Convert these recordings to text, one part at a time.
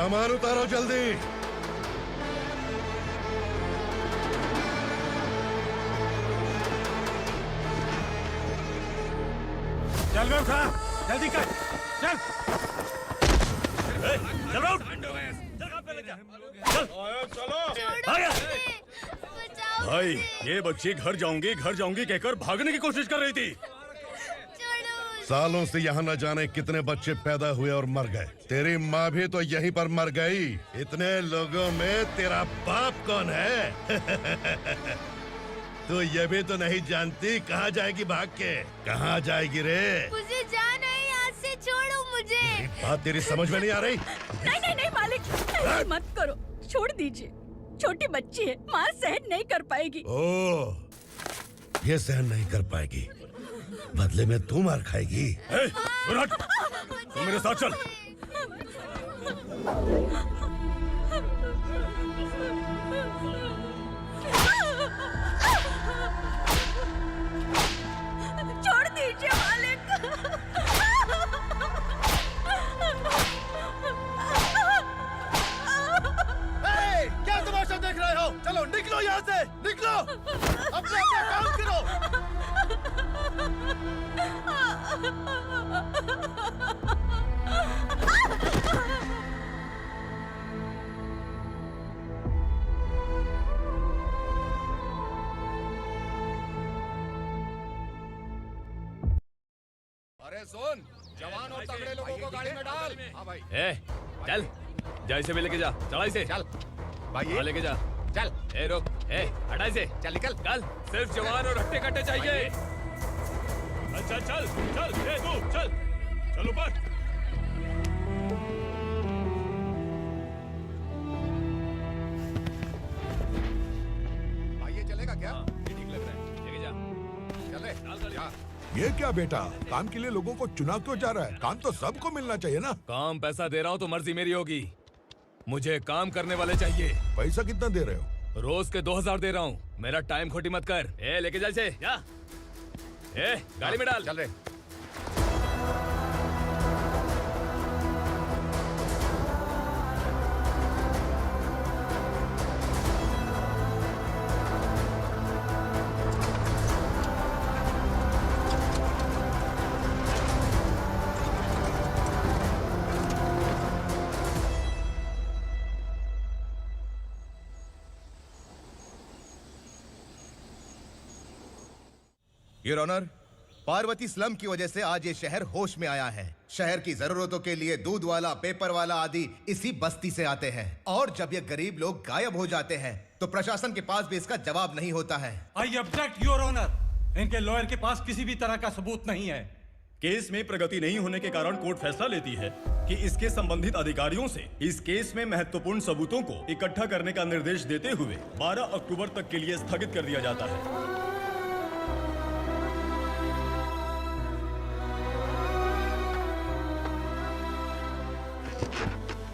सामान उतारो जल्दी। चल बे उठा, जल्दी कर, चल। चल बे उठ। चलो। भाई, ये बच्ची घर जाऊंगी कहकर भागने की कोशिश कर रही थी। सालों से यहाँ न जाने कितने बच्चे पैदा हुए और मर गए। तेरी माँ भी तो यहीं पर मर गई। इतने लोगों में तेरा बाप कौन है? तू ये भी तो नहीं जानती कहाँ जाएगी भाग के? कहाँ जाएगी रे? मुझे जाना है, यहाँ से छोड़ो मुझे। बात तेरी समझ में नहीं आ रही? नहीं मालिक, ऐसे मत करो, छोड़ दीजिए। छोटी बच्ची है, माँ सहन नहीं कर पाएगी। ओह, ये सहन नहीं कर पाएगी, बदले में तू मार खाएगी। तू मेरे साथ चल। छोड़ दीजिए मालिक। क्या तमाशा देख रहे हो? चलो निकलो यहाँ से, निकलो। अपना काम करो। अरे सुन, जवान और तगड़े लोगों को गाड़ी में डाल। हाँ भाई। चल, जैसे भी लेके जा, चढ़ाई से। चल भाई, हाँ, लेके जा। चल। रुक, हटाई से। चल निकल। कल सिर्फ जवान और हट्टे कट्टे चाहिए। अच्छा चल, तू चल ऊपर। भाई ये चलेगा क्या? ये ठीक लग रहा है, लेके जा। चल रे, जा। ये क्या बेटा, काम के लिए लोगों को चुना क्यों जा रहा है? काम तो सबको मिलना चाहिए ना। काम पैसा दे रहा हूँ तो मर्जी मेरी होगी। मुझे काम करने वाले चाहिए। पैसा कितना दे रहे हो? रोज के 2000 दे रहा हूँ। मेरा टाइम खोटी मत कर। लेके जा इसे, जा। गाड़ी में डाल। चल रे। योर ऑनर, पार्वती स्लम की वजह से आज ये शहर होश में आया है। शहर की जरूरतों के लिए दूध वाला, पेपर वाला आदि इसी बस्ती से आते हैं, और जब ये गरीब लोग गायब हो जाते हैं तो प्रशासन के पास भी इसका जवाब नहीं होता है। I object your honour. इनके लॉयर के पास किसी भी तरह का सबूत नहीं है। केस में प्रगति नहीं होने के कारण कोर्ट फैसला लेती है कि इसके संबंधित अधिकारियों से इस केस में महत्वपूर्ण सबूतों को इकट्ठा करने का निर्देश देते हुए 12 अक्टूबर तक के लिए स्थगित कर दिया जाता है।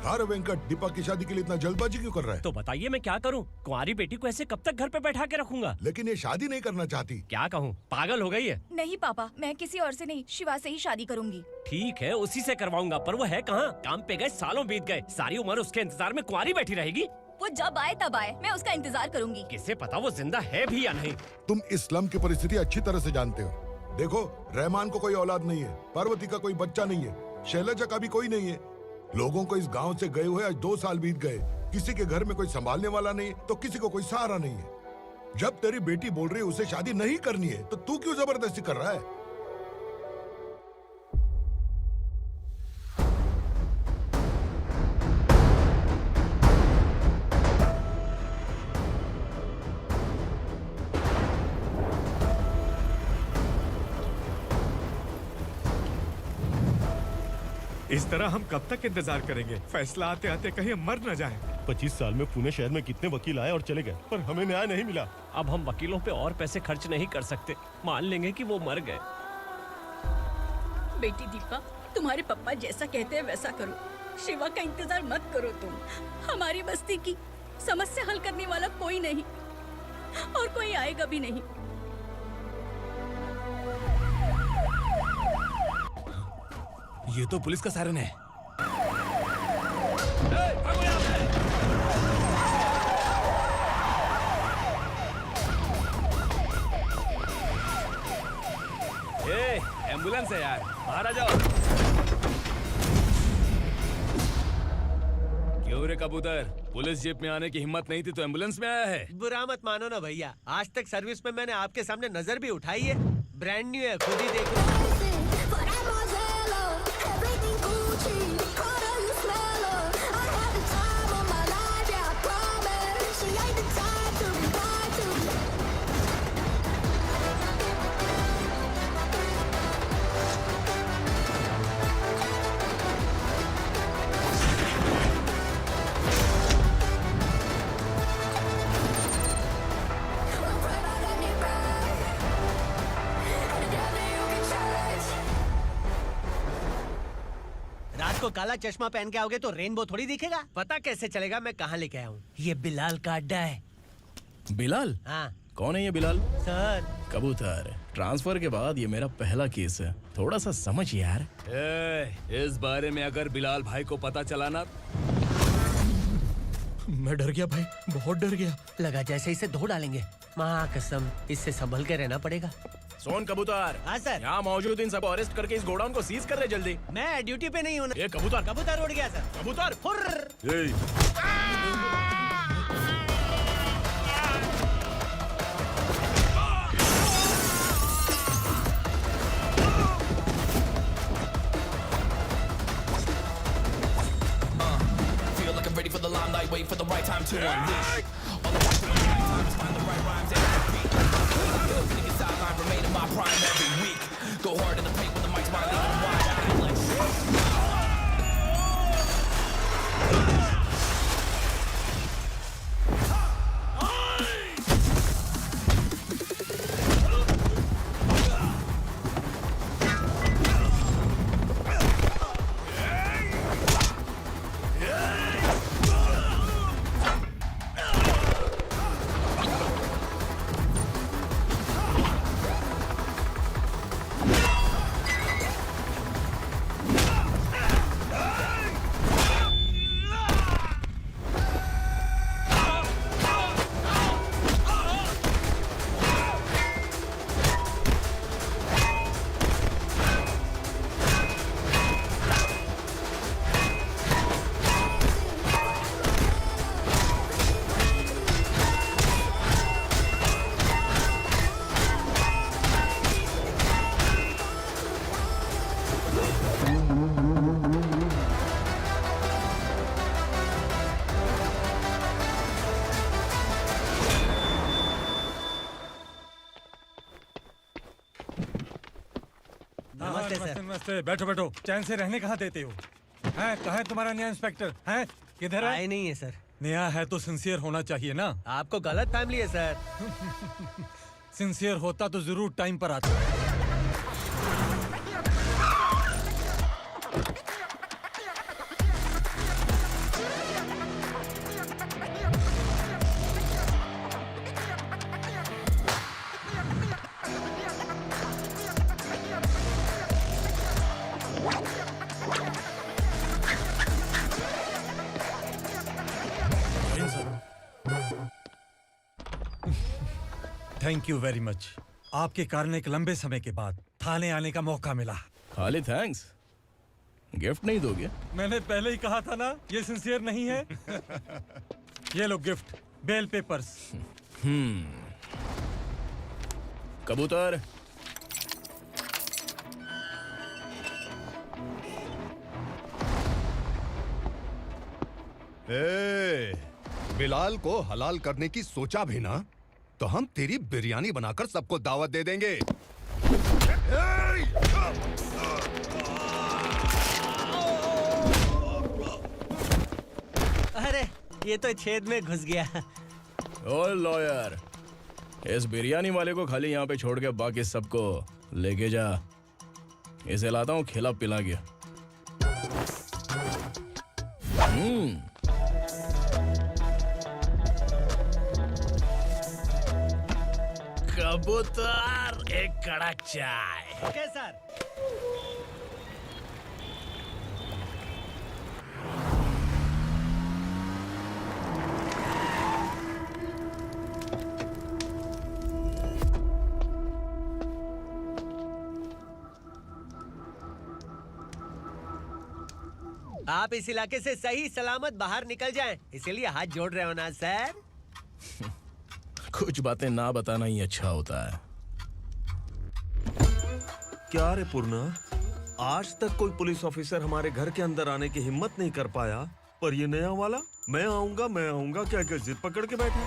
अरे वेंकट, दीपक की शादी के लिए इतना जल्दबाजी क्यों कर रहा है? तो बताइए मैं क्या करूं? कुंवारी बेटी को ऐसे कब तक घर पे बैठा के रखूंगा? लेकिन ये शादी नहीं करना चाहती। क्या कहूं, पागल हो गई है। नहीं पापा, मैं किसी और से नहीं, शिवा से ही शादी करूंगी। ठीक है, उसी से करवाऊंगा, पर वो है कहाँ? काम पे गए सालों बीत गए, सारी उम्र उसके इंतजार में कुंवारी बैठी रहेगी। वो जब आए तब आए, मैं उसका इंतजार करूंगी। किसे पता वो जिंदा है भी या नहीं। तुम इस्लाम की परिस्थिति अच्छी तरह से जानते हो। देखो, रहमान को कोई औलाद नहीं है, पार्वती का कोई बच्चा नहीं है, शैलजा का भी कोई नहीं है। लोगों को इस गांव से गए हुए आज 2 साल बीत गए। किसी के घर में कोई संभालने वाला नहीं, तो किसी को कोई सहारा नहीं है। जब तेरी बेटी बोल रही है उसे शादी नहीं करनी है, तो तू क्यों जबरदस्ती कर रहा है? इस तरह हम कब तक इंतजार करेंगे? फैसला आते आते कहीं हम मर न जाएं। 25 साल में पुणे शहर में कितने वकील आए और चले गए, पर हमें न्याय नहीं मिला। अब हम वकीलों पे और पैसे खर्च नहीं कर सकते। मान लेंगे कि वो मर गए। बेटी दीपा, तुम्हारे पापा जैसा कहते हैं वैसा करो। शिवा का इंतजार मत करो तुम। हमारी बस्ती की समस्या हल करने वाला कोई नहीं, और कोई आएगा भी नहीं। ये तो पुलिस का सायरन है। भागो यहाँ से। एम्बुलेंस है यार, बाहर आ जाओ। क्यों रे कबूतर, पुलिस जीप में आने की हिम्मत नहीं थी तो एम्बुलेंस में आया है? बुरा मत मानो ना भैया, आज तक सर्विस में मैंने आपके सामने नजर भी उठाई है। ब्रांड न्यू है, खुद ही देखो। को काला चश्मा पहन के आओगे तो रेनबो थोड़ी दिखेगा। पता कैसे चलेगा मैं कहाँ लेके आया हूँ? ये बिलाल का अड्डा है। बिलाल? हाँ। कौन है ये बिलाल? सर कबूतर, ट्रांसफर के बाद ये मेरा पहला केस है, थोड़ा सा समझ यार। इस बारे में अगर बिलाल भाई को पता चला ना, मैं डर गया भाई, बहुत डर गया। लगा जैसे इसे धो डालेंगे। माँ कसम, इससे संभल के रहना पड़ेगा। सोन कबूतर। हाँ सर। यहाँ मौजूद इन सबको अरेस्ट करके इस गोडाउन को सीज कर रहे जल्दी। मैं ड्यूटी पे नहीं हूँ। ये कबूतर। कबूतर उड़ गया सर। कबूतर। Feel like I'm ready for the limelight, wait for the right time to unleash. All I want for the right time is find the right rhymes and beat. Niggas sideline remain in my prime every week. Go hard in the paint when the mic's wide open wide. I feel like नमस्ते। बैठो बैठो, चैन से रहने कहाँ देते हो? हैं, कहाँ है तुम्हारा नया इंस्पेक्टर? हैं, किधर है? आए नहीं है सर। नया है तो सिंसियर होना चाहिए ना। आपको गलत फैमिली है सर। सिंसियर होता तो जरूर टाइम पर आता। Thank you very much. आपके कारण एक लंबे समय के बाद थाने आने का मौका मिला। खाली थैंक्स, गिफ्ट नहीं दोगे? मैंने पहले ही कहा था ना, ये सिंसियर नहीं है। ये लो गिफ्ट, बेल पेपर्स। कबूतर, बिलाल को हलाल करने की सोचा भी ना, तो हम तेरी बिरयानी बनाकर सबको दावत दे देंगे। अरे ये तो छेद में घुस गया। ओ लॉयर, इस बिरयानी वाले को खाली यहाँ पे छोड़ के बाकी सबको लेके जा। इसे लाता हूँ खिला पिला के। कबूतर, एक कड़क चाय। Okay sir. आप इस इलाके से सही सलामत बाहर निकल जाएं, इसीलिए हाथ जोड़ रहे हो ना सर? कुछ बातें ना बताना ही अच्छा होता है। क्या रे पूर्णा, आज तक कोई पुलिस ऑफिसर हमारे घर के अंदर आने की हिम्मत नहीं कर पाया, पर ये नया वाला मैं आऊंगा क्या क्या जिद पकड़ के बैठा।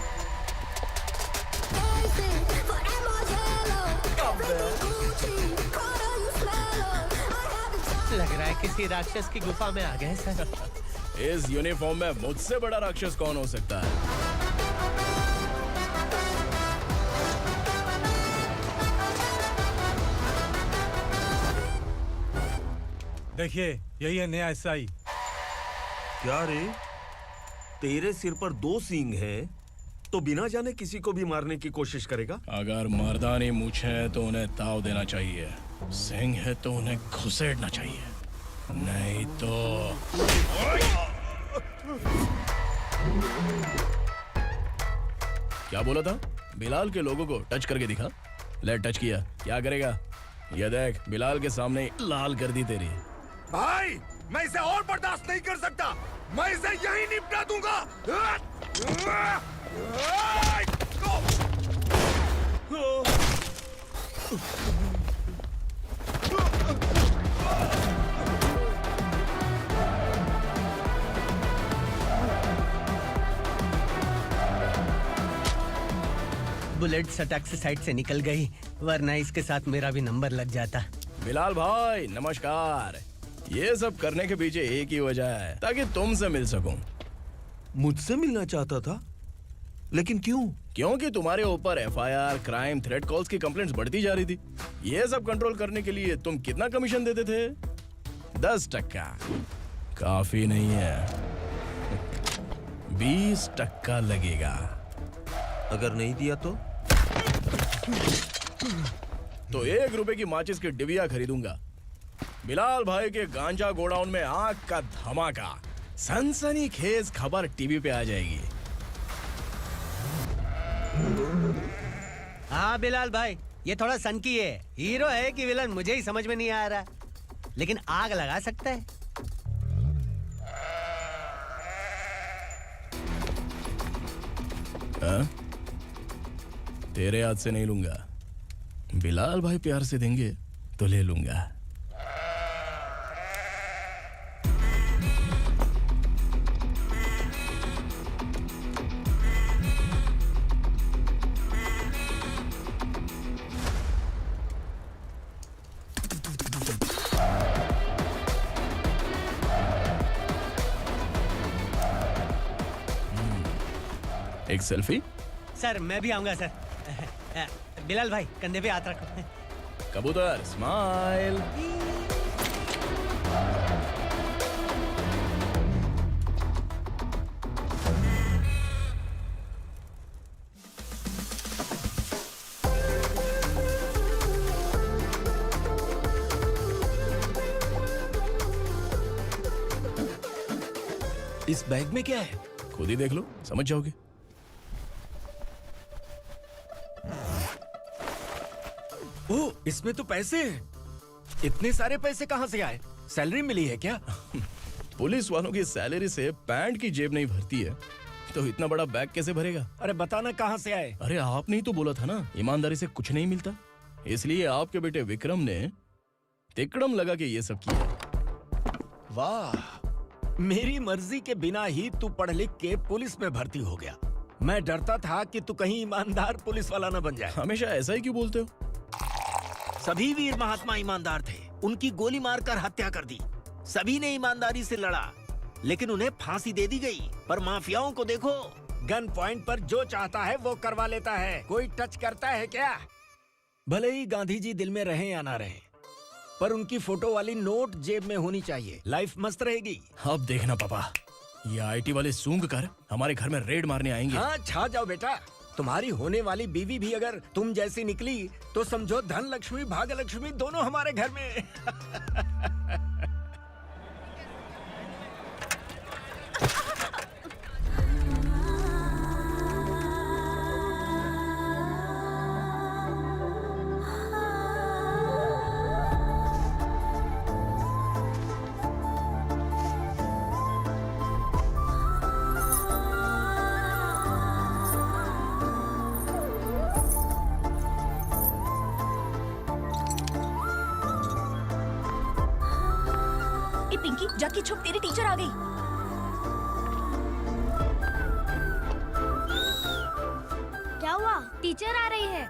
लग रहा है किसी राक्षस की गुफा में आ गए सर। इस यूनिफॉर्म में मुझसे बड़ा राक्षस कौन हो सकता है? देखिए, यही है नया एसआई। क्या रे, तेरे सिर पर 2 सींग हैं, तो बिना जाने किसी को भी मारने की कोशिश करेगा? अगर मर्दानी मूंछ है तो उन्हें ताव देना चाहिए, सिंह है तो उन्हें घुसेड़ना चाहिए, नहीं तो। क्या बोला था? बिलाल के लोगों को टच करके दिखा। ले टच किया, क्या करेगा? ये देख, बिलाल के सामने लाल कर दी तेरी। भाई, मैं इसे और बर्दाश्त नहीं कर सकता। मैं इसे यहीं निपटा दूंगा। बुलेट सटक से साइड से निकल गई, वरना इसके साथ मेरा भी नंबर लग जाता। बिलाल भाई नमस्कार। ये सब करने के पीछे एक ही वजह है, ताकि तुमसे मिल सकूं। मुझसे मिलना चाहता था, लेकिन क्यों? क्योंकि तुम्हारे ऊपर एफआईआर, क्राइम, थ्रेट कॉल्स की कंप्लेंट्स बढ़ती जा रही थी। ये सब कंट्रोल करने के लिए तुम कितना कमीशन देते थे? 10%। काफी नहीं है, 20% लगेगा। अगर नहीं दिया तो 1 रुपए की माचिस की डिबिया खरीदूंगा। बिलाल भाई के गांजा गोडाउन में आग का धमाका, सनसनीखेज खबर टीवी पे आ जाएगी। हाँ बिलाल भाई, ये थोड़ा सनकी है। हीरो है कि विलन मुझे ही समझ में नहीं आ रहा, लेकिन आग लगा सकता है। हाँ? तेरे हाथ से नहीं लूंगा, बिलाल भाई प्यार से देंगे तो ले लूंगा। एक सेल्फी? सर मैं भी आऊंगा सर। बिलाल भाई कंधे पे हाथ रखो। कबूतर स्माइल। इस बैग में क्या है? खुद ही देख लो, समझ जाओगे। ओह, इसमें तो पैसे हैं। इतने सारे पैसे कहां से आए? सैलरी मिली है क्या? पुलिस वालों की सैलरी से पैंट की जेब नहीं भरती है, तो इतना बड़ा बैग कैसे भरेगा? अरे बताना कहां से आए? अरे आपने ही तो बोला था ना, ईमानदारी से कुछ नहीं मिलता। इसलिए आपके बेटे विक्रम ने तिकड़म लगा के ये सब किया। वाह, मेरी मर्जी के बिना ही तू पढ़ लिख के पुलिस में भर्ती हो गया। मैं डरता था कि तू कहीं ईमानदार पुलिस वाला न बन जाए। हमेशा ऐसा ही क्यों बोलते हो? सभी वीर महात्मा ईमानदार थे, उनकी गोली मारकर हत्या कर दी। सभी ने ईमानदारी से लड़ा, लेकिन उन्हें फांसी दे दी गई। पर माफियाओं को देखो, गन पॉइंट पर जो चाहता है वो करवा लेता है। कोई टच करता है क्या? भले ही गांधी जी दिल में रहे या ना रहे, पर उनकी फोटो वाली नोट जेब में होनी चाहिए। लाइफ मस्त रहेगी। अब देखना पापा, ये आईटी वाले सूंघ कर हमारे घर में रेड मारने आएंगे। हाँ, छा जाओ बेटा। तुम्हारी होने वाली बीवी भी अगर तुम जैसी निकली तो समझो धन लक्ष्मी भाग्य लक्ष्मी दोनों हमारे घर में। पिंकी जाके छुप, तेरी टीचर आ गई। क्या हुआ? टीचर आ रही है।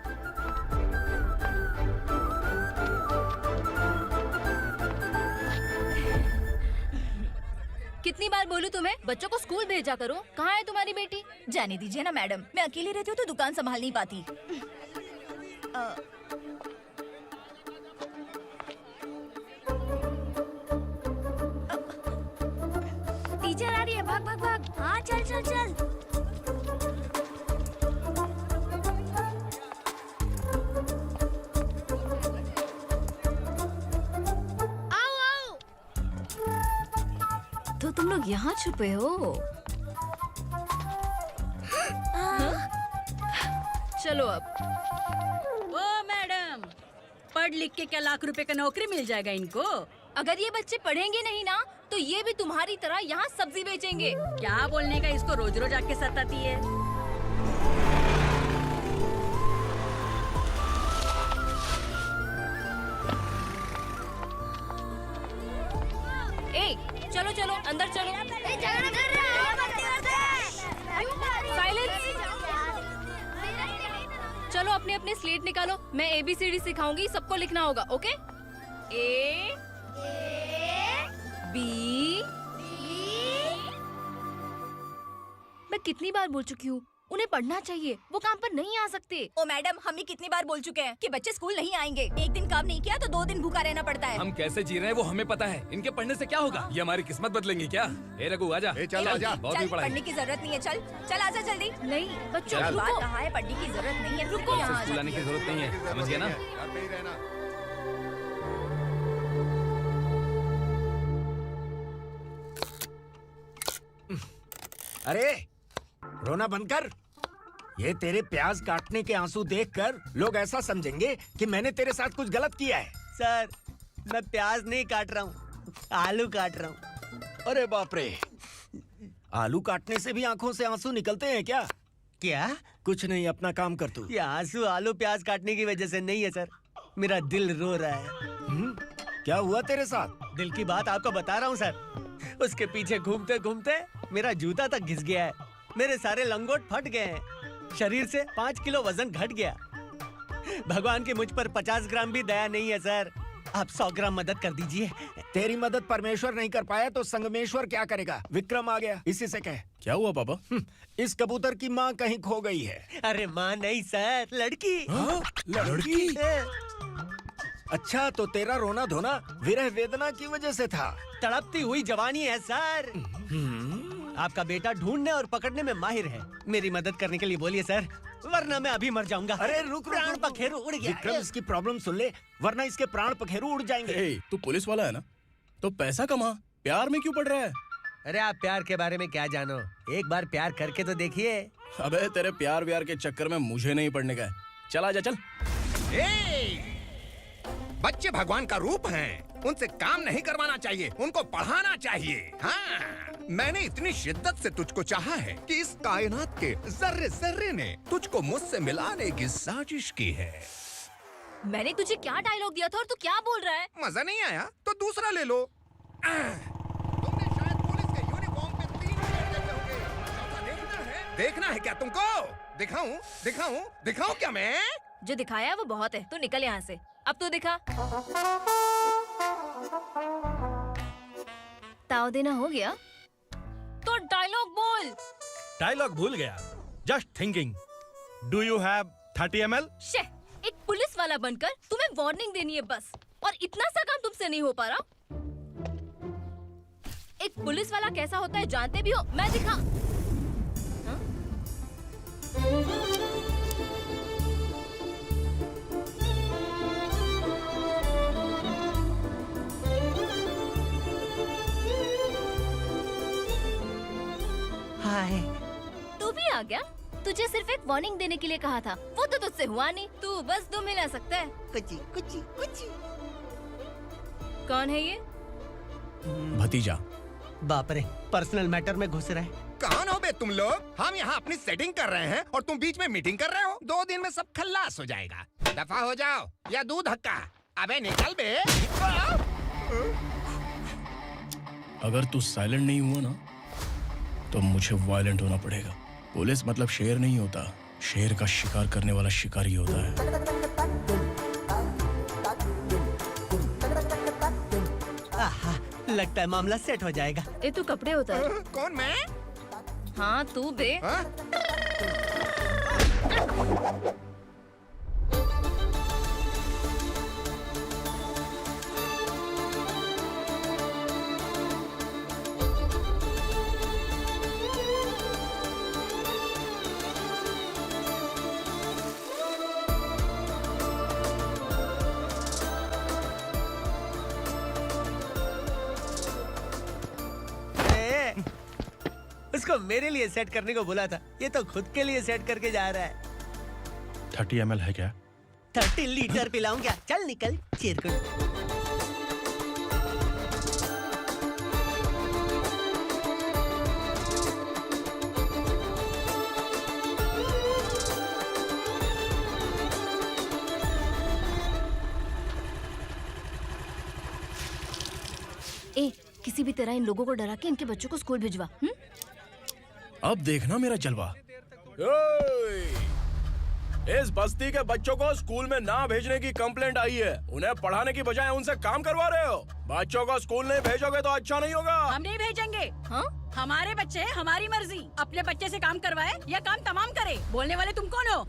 कितनी बार बोलूं तुम्हें, बच्चों को स्कूल भेजा करो। कहाँ है तुम्हारी बेटी? जाने दीजिए ना मैडम, मैं अकेली रहती हूँ तो दुकान संभाल नहीं पाती। टीचर आ रही है, भाग भाग भाग। हाँ चल चल चल। आओ आओ। तो तुम लोग यहाँ छुपे हो? चलो अब। ओ मैडम, पढ़ लिख के क्या लाख रुपए का नौकरी मिल जाएगा इनको? अगर ये बच्चे पढ़ेंगे नहीं ना तो ये भी तुम्हारी तरह यहाँ सब्जी बेचेंगे। क्या बोलने का, इसको रोज रोज आके सताती है। ए, चलो चलो अंदर चलो। साइलेंस। चलो अपने अपने स्लेट निकालो, मैं ABCD सिखाऊंगी, सबको लिखना होगा। ओके? A B। मैं कितनी बार बोल चुकी हूँ, उन्हें पढ़ना चाहिए, वो काम पर नहीं आ सकते। ओ मैडम, हम भी कितनी बार बोल चुके हैं कि बच्चे स्कूल नहीं आएंगे। एक दिन काम नहीं किया तो 2 दिन भूखा रहना पड़ता है। हम कैसे जी रहे हैं वो हमें पता है, इनके पढ़ने से क्या होगा? ये हमारी किस्मत बदलेंगी क्या? ए रघु आजा। चल आजा, बहुत भी पढ़ाई। पढ़ने की जरूरत नहीं है, चल चल आजा जल्दी। नहीं बच्चों, चल। बात कहाँ है, पढ़ने की जरूरत नहीं है, रुको। यहाँ आ स्कूल आने की जरूरत नहीं है, समझ गया ना? घर पे ही रहना। अरे रोना बंद कर। ये तेरे प्याज काटने के आंसू देखकर लोग ऐसा समझेंगे कि मैंने तेरे साथ कुछ गलत किया है। सर, मैं प्याज नहीं काट रहा हूँ, आलू काट रहा हूँ। अरे बाप रे, आलू काटने से भी आंखों से आंसू निकलते हैं क्या? क्या? कुछ नहीं, अपना काम कर तू। ये आंसू आलू प्याज काटने की वजह से नहीं है सर, मेरा दिल रो रहा है। क्या हुआ तेरे साथ? दिल की बात आपको बता रहा हूँ सर। उसके पीछे घूमते घूमते मेरा जूता तक घिस गया है, मेरे सारे लंगोट फट गए हैं, शरीर से 5 किलो वजन घट गया। भगवान की मुझ पर 50 ग्राम भी दया नहीं है सर, आप 100 ग्राम मदद कर दीजिए। तेरी मदद परमेश्वर नहीं कर पाया तो संगमेश्वर क्या करेगा? विक्रम आ गया, इसी से कह। क्या हुआ पापा? इस कबूतर की माँ कहीं खो गई है। अरे माँ नहीं सर, लड़की। लड़की? अच्छा, तो तेरा रोना धोना विरह वेदना की वजह से था। तड़पती हुई जवानी है सर। आपका बेटा ढूंढने और पकड़ने में माहिर है, मेरी मदद करने के लिए बोलिए सर, वरना मैं अभी मर जाऊंगा। अरे रुक, प्राण पखेरु उड़ गया। विक्रम, इसकी प्रॉब्लम सुन ले, वरना इसके प्राण पखेरु उड़ जाएंगे। तू पुलिस वाला है ना, तो पैसा कमा, प्यार में क्यों पड़ रहा है? अरे आप प्यार के बारे में क्या जानो, एक बार प्यार करके तो देखिए। अबे तेरे प्यार व्यार के चक्कर में मुझे नहीं पड़ने का है, चल आजा चल। बच्चे भगवान का रूप हैं, उनसे काम नहीं करवाना चाहिए, उनको पढ़ाना चाहिए। हाँ, मैंने इतनी शिद्दत से तुझको चाहा है कि इस कायनात के जर्रे जर्रे ने तुझको मुझसे मिलाने की साजिश की है। मैंने तुझे क्या डायलॉग दिया था और तू क्या बोल रहा है? मजा नहीं आया तो दूसरा ले लो। तुमने शायद पुलिस के यूनिफॉर्म पे 3 शेर देखे होंगे। चौथा देखना है क्या तुमको? दिखाऊं दिखाऊं दिखाऊं क्या मैं? जो दिखाया है वो बहुत है, तू निकल यहाँ से। अब तू दिखा। ताव देना हो गया तो डायलॉग बोल। डायलॉग भूल गया। Just thinking, do you have 30 ml? शे, एक पुलिस वाला बनकर तुम्हें वार्निंग देनी है बस, और इतना सा काम तुमसे नहीं हो पा रहा। एक पुलिस वाला कैसा होता है जानते भी हो, मैं दिखा। हाय। तू भी आ गया? तुझे सिर्फ एक वार्निंग देने के लिए कहा था, वो तो तुझसे हुआ नहीं। तू बस 2 मिला सकता है। कुची कुची कुची। कौन है ये? भतीजा। बाप रे, पर्सनल मैटर में घुस रहे। कौन हो बे तुम लोग? हम यहाँ अपनी सेटिंग कर रहे हैं और तुम बीच में मीटिंग कर रहे हो। 2 दिन में सब खल्लास हो जाएगा। दफा हो जाओ या दूध हक्का। अबे निकल बे। अगर तू साइलेंट नहीं हुआ ना तो मुझे वायलेंट होना पड़ेगा। पुलिस मतलब शेर नहीं होता, शेर का शिकार करने वाला शिकारी होता है। आहा, लगता है मामला सेट हो जाएगा। ये तो कपड़े होता है। कौन मैं? हाँ तू बे। उसको मेरे लिए सेट करने को बोला था, ये तो खुद के लिए सेट करके जा रहा है। 30 ml है क्या? 30 लीटर पिलाऊं क्या? चल निकल चिरकुट। ए, किसी भी तरह इन लोगों को डरा के इनके बच्चों को स्कूल भिजवा। अब देखना मेरा जलवा। इस बस्ती के बच्चों को स्कूल में ना भेजने की कंप्लेंट आई है। उन्हें पढ़ाने की बजाय उनसे काम करवा रहे हो। बच्चों को स्कूल नहीं भेजोगे तो अच्छा नहीं होगा। हम नहीं भेजेंगे। हाँ? हमारे बच्चे हमारी मर्जी। अपने बच्चे से काम करवाए या काम तमाम करे। बोलने वाले तुम कौन हो?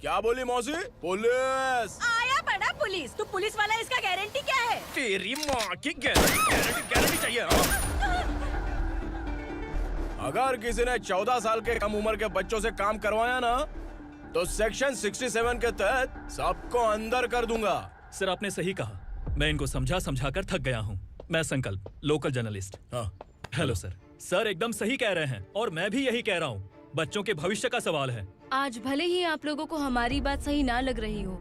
क्या बोली मौसी? पुलिस आया बड़ा पुलिस। तू पुलिस वाला, इसका गारंटी क्या है? तेरी माँ की गारंटी चाहिए। अगर किसी ने 14 साल के कम उम्र के बच्चों से काम करवाया ना तो सेक्शन 67 के तहत सबको अंदर कर दूंगा। सर आपने सही कहा। मैं इनको समझा कर थक गया हूँ। मैं संकल्प, लोकल जर्नलिस्ट। हाँ। Hello sir. सर एकदम सही कह रहे हैं और मैं भी यही कह रहा हूँ। बच्चों के भविष्य का सवाल है। आज भले ही आप लोगों को हमारी बात सही ना लग रही हो,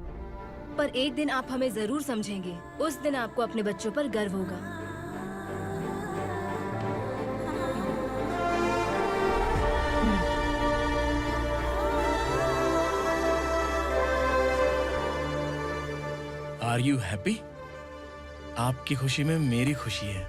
पर एक दिन आप हमें जरूर समझेंगे। उस दिन आपको अपने बच्चों पर गर्व होगा। Are you happy? आपकी खुशी में मेरी खुशी है।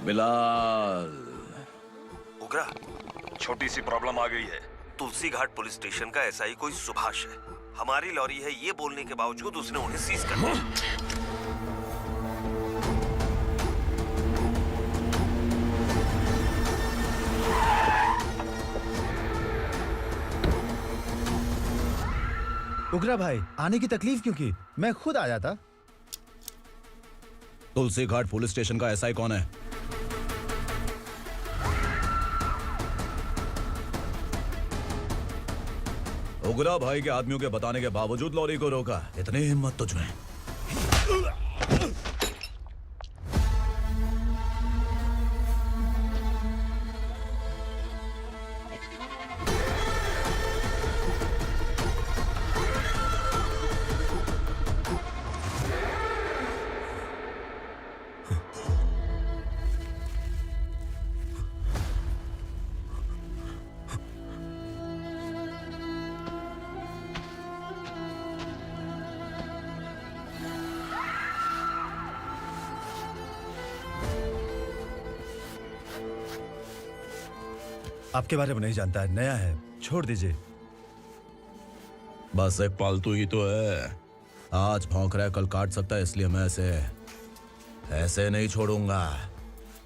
बिलाल। उग्रा, छोटी सी प्रॉब्लम आ गई है। तुलसी घाट पुलिस स्टेशन का एसआई कोई सुभाष है। हमारी लॉरी है ये बोलने के बावजूद उसने उन्हें सीज कर दिया। उग्रा भाई, आने की तकलीफ क्यों की? मैं खुद आया था। तुलसी घाट पुलिस स्टेशन का एसआई कौन है? उग्रा भाई के आदमियों के बताने के बावजूद लॉरी को रोका। इतनी हिम्मत तुझमें? आपके बारे में नहीं जानता है, नया है, छोड़ दीजिए। बस एक पालतू ही तो है। आज भौंक रहा है, कल काट सकता है, इसलिए मैं ऐसे नहीं छोड़ूंगा।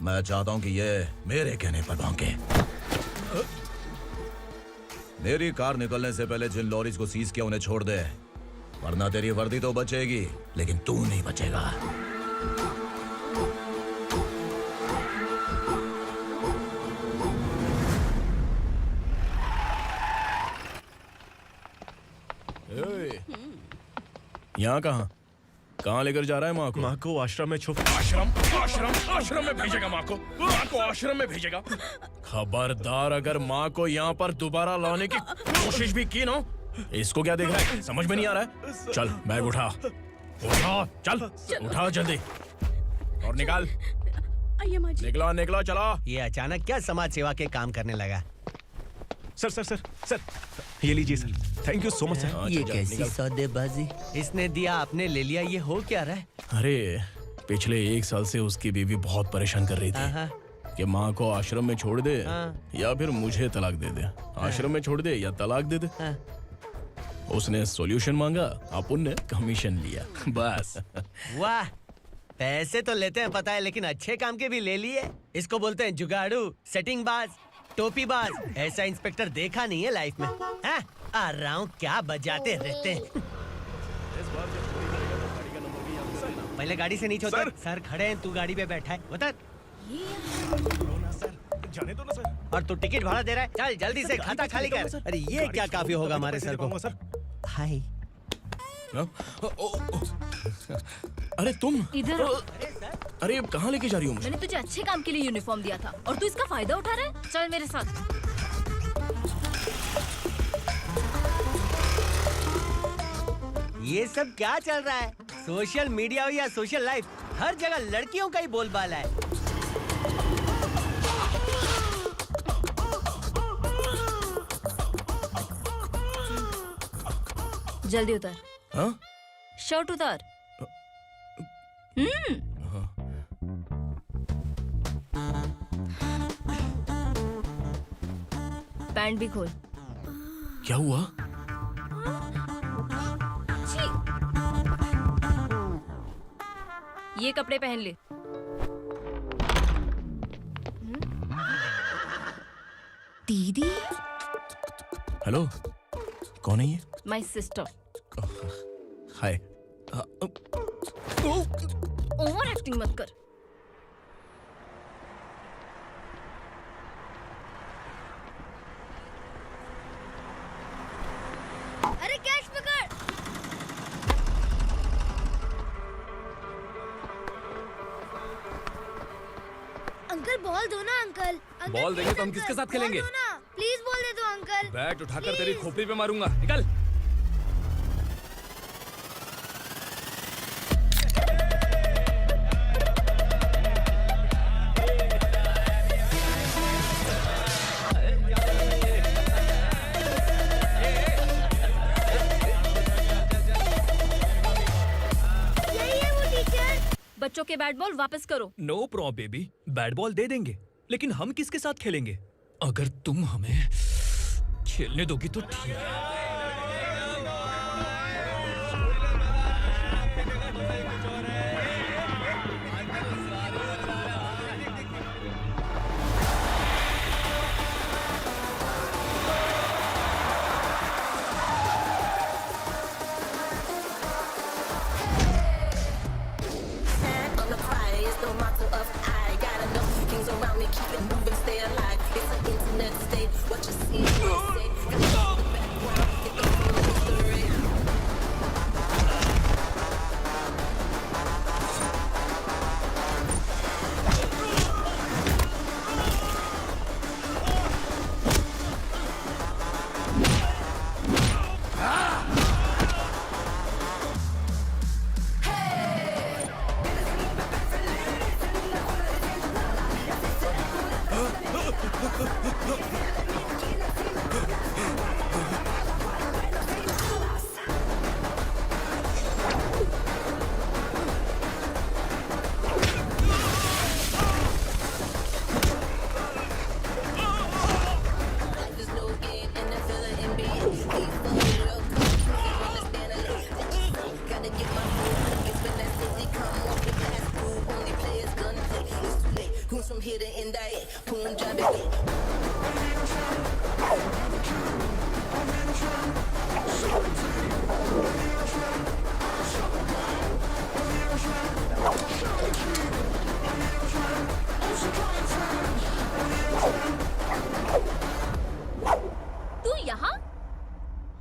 मैं चाहता हूं कि ये मेरे कहने पर भौंके। मेरी कार निकलने से पहले जिन लॉरीज को सीज किया उन्हें छोड़ दे, वरना तेरी वर्दी तो बचेगी लेकिन तू नहीं बचेगा। यहाँ कहाँ लेकर जा रहा है माँ को? माँ को आश्रम में छुप। आश्रम में भेजेगा माँ को? माँ को आश्रम में भेजेगा? खबरदार, अगर माँ को यहाँ पर दोबारा लाने की कोशिश भी की ना, इसको क्या देख रहा है? समझ में नहीं आ रहा है? चल बैग उठा, चल उठा जल्दी और निकाल। निकला चला। ये अचानक क्या समाज सेवा के काम करने लगा? सर ये लीजिए sir. Thank you so much sir. ये कैसी सौदेबाजी? इसने दिया, आपने ले लिया, ये हो क्या रहा है? अरे पिछले 1 साल से उसकी बीवी बहुत परेशान कर रही थी कि माँ को आश्रम में छोड़ दे या फिर मुझे तलाक दे दे। आश्रम में छोड़ दे या तलाक दे दे। उसने सॉल्यूशन मांगा, अपन ने कमीशन लिया, बस। वाह, पैसे तो लेते हैं पता है, लेकिन अच्छे काम के भी ले लिए। इसको बोलते हैं जुगाड़ू, सेटिंग बाज, टोपी बाज। ऐसा इंस्पेक्टर देखा नहीं है लाइफ में। हाँ? आ रहा हूँ, क्या बजाते रहते हैं। पहले गाड़ी से नीचे उतर। सर खड़े हैं, तू गाड़ी पे बैठा है, उतर। जाने दो ना सर। और तू टिकट भाड़ा दे रहा है, चल जल्दी से खाता खाली कर। अरे ये क्या काफी होगा हमारे सर को। हाय। अरे तुम इधर आओ। अरे अब कहाँ लेके जा रही हो मुझे? मैंने तुझे अच्छे काम के लिए यूनिफॉर्म दिया था और तू इसका फायदा उठा रहा है। चल मेरे साथ। ये सब क्या चल रहा है? सोशल मीडिया हो या सोशल लाइफ, हर जगह लड़कियों का ही बोलबाला है। जल्दी उतर। हाँ? शर्ट उतार। पैंट भी खोल। क्या हुआ? छी। ये कपड़े पहन ले। दीदी। हेलो, कौन है ये? My sister. Hi. Over acting मत कर। अरे कैश पकड़। अंकल बॉल दो ना अंकल। बॉल देंगे तो हम किसके साथ खेलेंगे? प्लीज बॉल दे दो अंकल। बैट उठाकर तेरी खोपड़ी पे मारूंगा, निकल। बच्चों के बैट बॉल वापस करो। No problem baby, bat ball दे देंगे, लेकिन हम किसके साथ खेलेंगे? अगर तुम हमें खेलने दोगी तो ठीक है।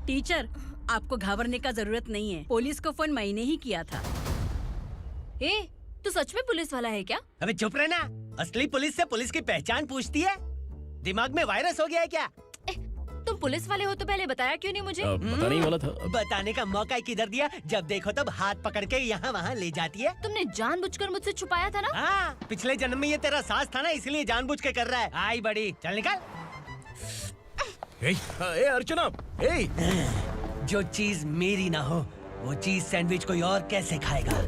टीचर, आपको घबराने का जरूरत नहीं है। पुलिस को फोन मैंने ही किया था। ए, तू सच में पुलिस वाला है क्या? अबे चुप रहना। असली पुलिस से पुलिस की पहचान पूछती है? दिमाग में वायरस हो गया है क्या? तुम पुलिस वाले हो तो पहले बताया क्यों नहीं मुझे? बताने ही वाला था। बताने का मौका किधर दिया? जब देखो तब हाथ पकड़ के यहाँ वहाँ ले जाती है। तुमने जानबूझकर मुझसे छुपाया था ना? हाँ, पिछले जन्म में ये तेरा सास था ना, इसलिए जानबूझ के कर रहा है। आई बड़ी, चल निकल। ए अर्चना, जो चीज मेरी ना हो वो चीज सैंडविच कोई और कैसे खाएगा?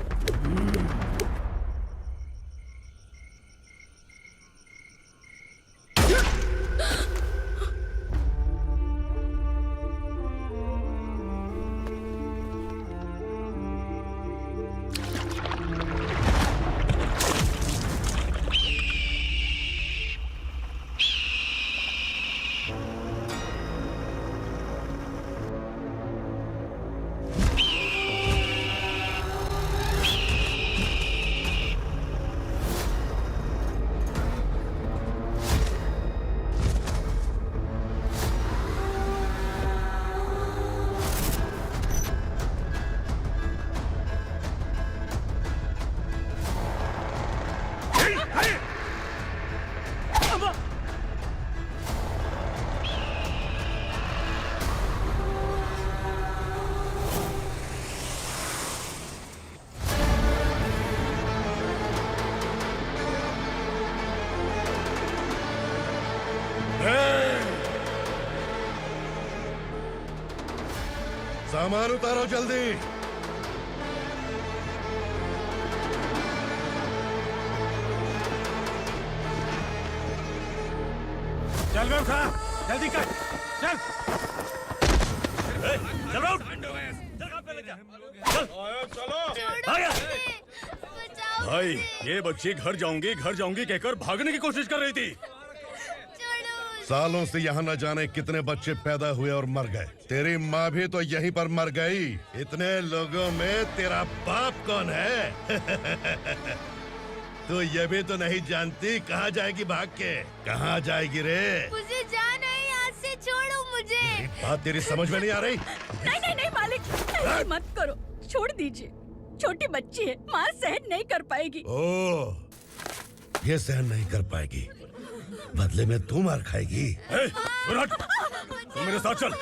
सामान उतारो जल्दी। चल बे उठा, जल्दी कर, चल। चल उठ। भाई ये बच्ची घर जाऊंगी कहकर भागने की कोशिश कर रही थी। सालों से यहाँ न जाने कितने बच्चे पैदा हुए और मर गए। तेरी माँ भी तो यहीं पर मर गई। इतने लोगों में तेरा बाप कौन है? तो ये भी तो नहीं जानती कहाँ जाएगी भाग के? कहाँ जाएगी रे? मुझे जाना है, यहाँ से छोड़ो मुझे। बात तेरी समझ में नहीं आ रही? नहीं मालिक, ऐसे मत करो, छोड़ दीजिए। छोटी बच्ची है, माँ सहन नहीं कर पाएगी। ओह, ये सहन नहीं कर पाएगी, बदले में तू मार खाएगी। तू मेरे साथ चल।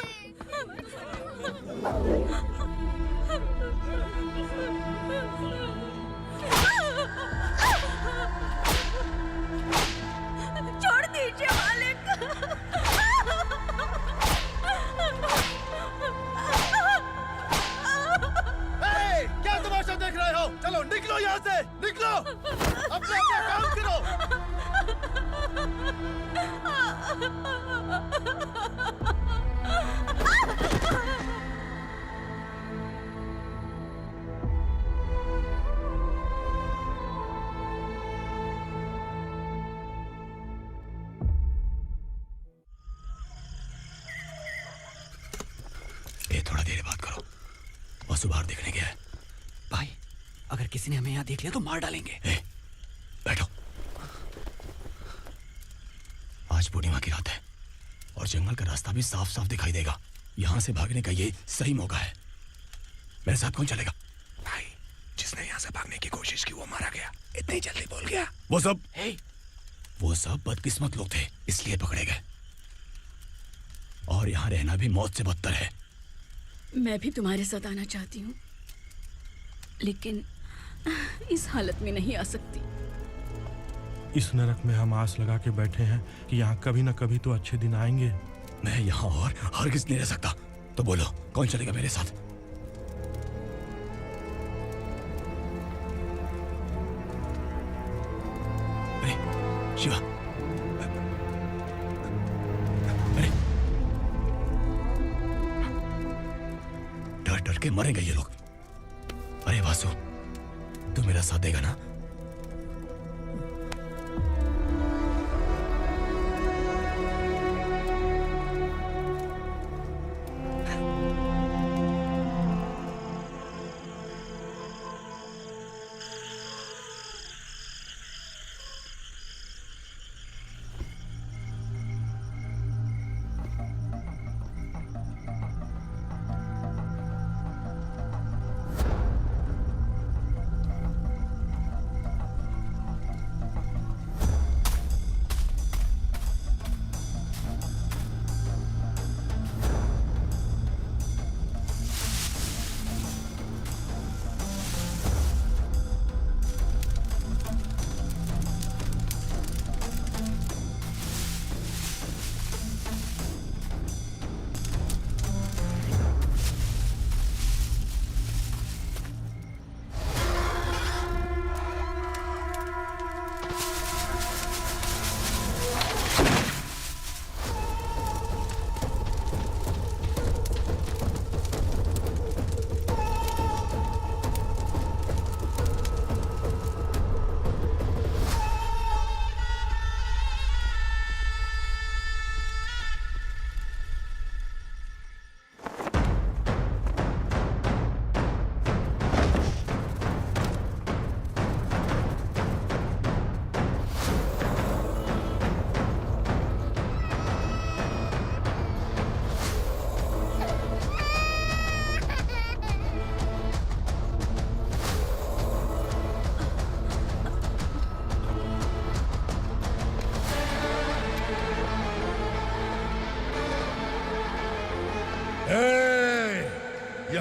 छोड़ दीजिए मालिक। क्या तमाशा देख रहे हो? चलो निकलो यहाँ से, निकलो। अपना काम करो। ए, थोड़ा देर बात करो। वसु बाहर देखने गया है। भाई, अगर किसी ने हमें यहाँ देख लिया तो मार डालेंगे। बैठो। आज पूर्णिमा की रात है और जंगल का रास्ता भी साफ साफ दिखाई देगा। यहाँ से भागने का ये सही मौका है। मेरे साथ कौन चलेगा? भाई, जिसने यहाँ से भागने की कोशिश की वो मारा गया। इतनी जल्दी बोल गया। वो सब बदकिस्मत लोग थे, इसलिए पकड़े गए। और यहाँ रहना भी मौत से बदतर है। मैं भी तुम्हारे साथ आना चाहती हूँ, लेकिन इस हालत में नहीं आ सकती। इस नरक में हम आस लगा के बैठे हैं कि यहाँ कभी न कभी तो अच्छे दिन आएंगे। मैं यहाँ और हरगिज़ नहीं रह सकता। तो बोलो, कौन चलेगा मेरे साथ? अरे शिवा, अरे डर डर के मरेंगे ये लोग। अरे वासु, तू मेरा साथ देगा ना?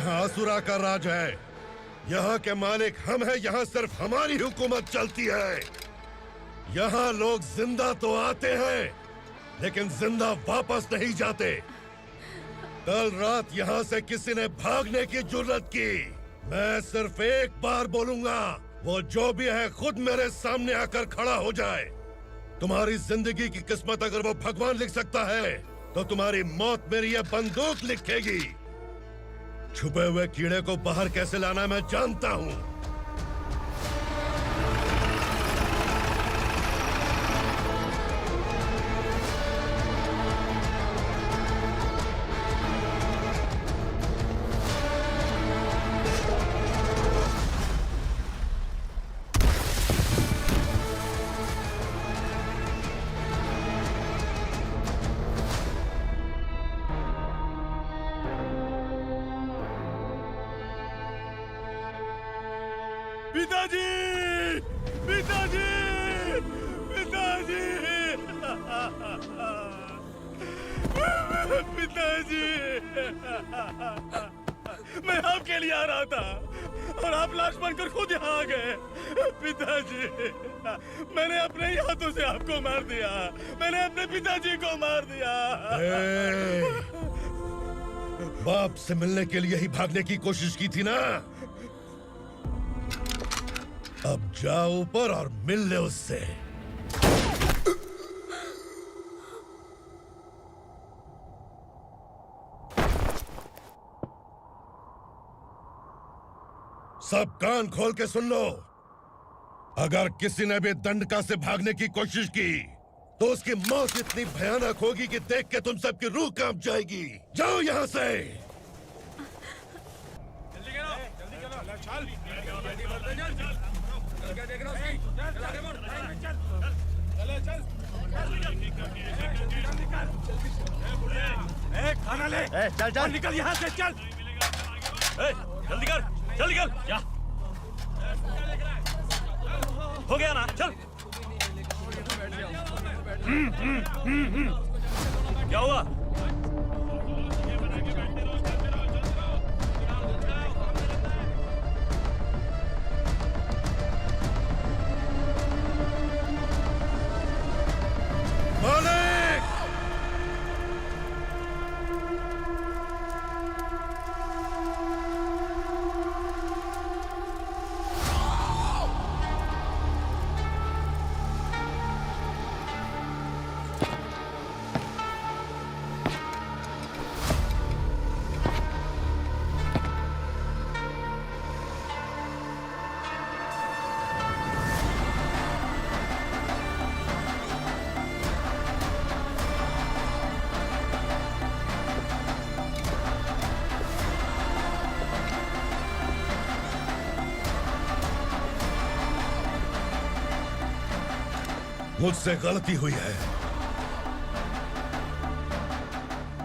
यहाँ असुरा का राज है। यहाँ के मालिक हम हैं, यहाँ सिर्फ हमारी हुकूमत चलती है। यहाँ लोग जिंदा तो आते हैं लेकिन जिंदा वापस नहीं जाते। कल रात यहाँ से किसी ने भागने की जुर्रत की, मैं सिर्फ एक बार बोलूंगा, वो जो भी है खुद मेरे सामने आकर खड़ा हो जाए। तुम्हारी जिंदगी की किस्मत अगर वो भगवान लिख सकता है तो तुम्हारी मौत मेरी ये बंदूक लिखेगी। छुपे हुए कीड़े को बाहर कैसे लाना मैं जानता हूँ। पिताजी, पिताजी, पिताजी, पिताजी, मैं आपके लिए आ रहा था और आप लाश बनकर खुद यहाँ आ गए। पिताजी, मैंने अपने ही हाथों से आपको मार दिया। मैंने अपने पिताजी को मार दिया। बाप से मिलने के लिए ही भागने की कोशिश की थी ना? अब जाओ ऊपर और मिल ले उससे। सब कान खोल के सुन लो। अगर किसी ने भी दंडका से भागने की कोशिश की तो उसकी मौत इतनी भयानक होगी कि देख के तुम सबकी रूह कांप जाएगी। जाओ यहाँ से। खाना ले। चल चल निकल यहाँ से, चल। जल्दी कर, जल्दी कर। क्या हो गया ना? चल। क्या हुआ? मालिक! मुझसे गलती हुई है,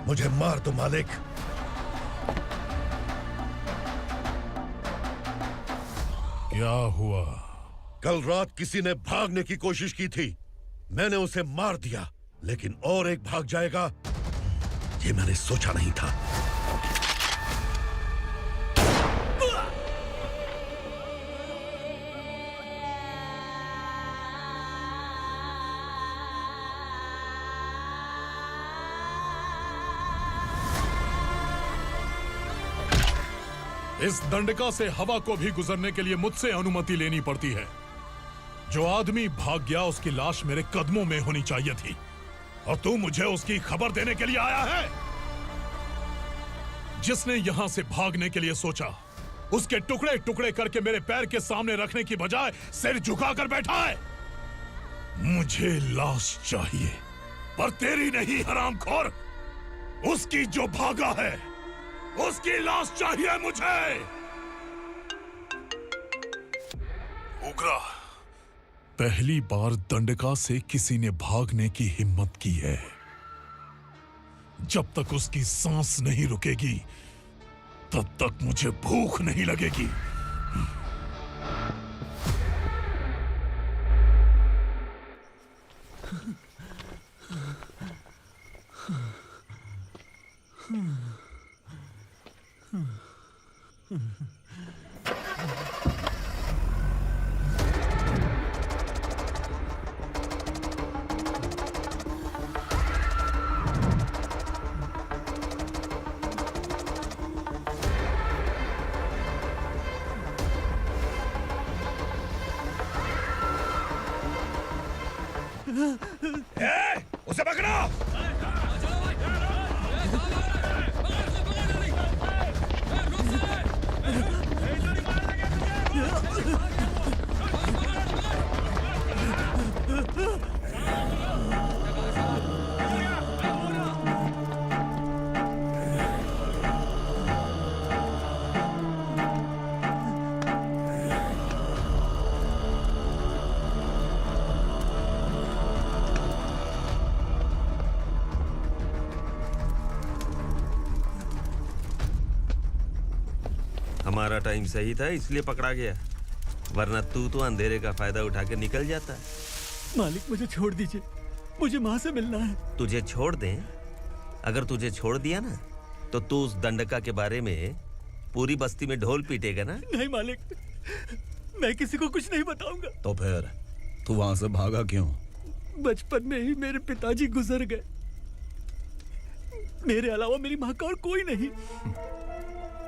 मुझे मार दो मालिक। क्या हुआ? कल रात किसी ने भागने की कोशिश की थी, मैंने उसे मार दिया, लेकिन और एक भाग जाएगा ये मैंने सोचा नहीं था। इस दंडका से हवा को भी गुजरने के लिए मुझसे अनुमति लेनी पड़ती है। जो आदमी भाग गया उसकी लाश मेरे कदमों में होनी चाहिए थी, और तू मुझे उसकी खबर देने के लिए आया है। जिसने यहां से भागने के लिए सोचा उसके टुकड़े टुकड़े करके मेरे पैर के सामने रखने की बजाय सिर झुकाकर बैठा है। मुझे लाश चाहिए, पर तेरी नहीं हरामखोर, उसकी जो भागा है उसकी लाश चाहिए मुझे। उग्रा, पहली बार दंडका से किसी ने भागने की हिम्मत की है। जब तक उसकी सांस नहीं रुकेगी तब तक मुझे भूख नहीं लगेगी। उसे पकड़ो। हमारा टाइम सही था इसलिए पकड़ा गया, वरना तू तो अंधेरे का फायदा उठा के निकल जाता। मालिक मुझे छोड़ दीजिए, मुझे माँ से मिलना है। तुझे छोड़ दें? अगर तुझे छोड़ दिया ना तो तू उस दंडका के बारे में पूरी बस्ती में ढोल पीटेगा ना। नहीं मालिक, मैं किसी को कुछ नहीं बताऊंगा। तो फिर तू वहां से भागा क्यों? बचपन में ही मेरे पिताजी गुजर गए, मेरे अलावा मेरी माँ का और कोई नहीं।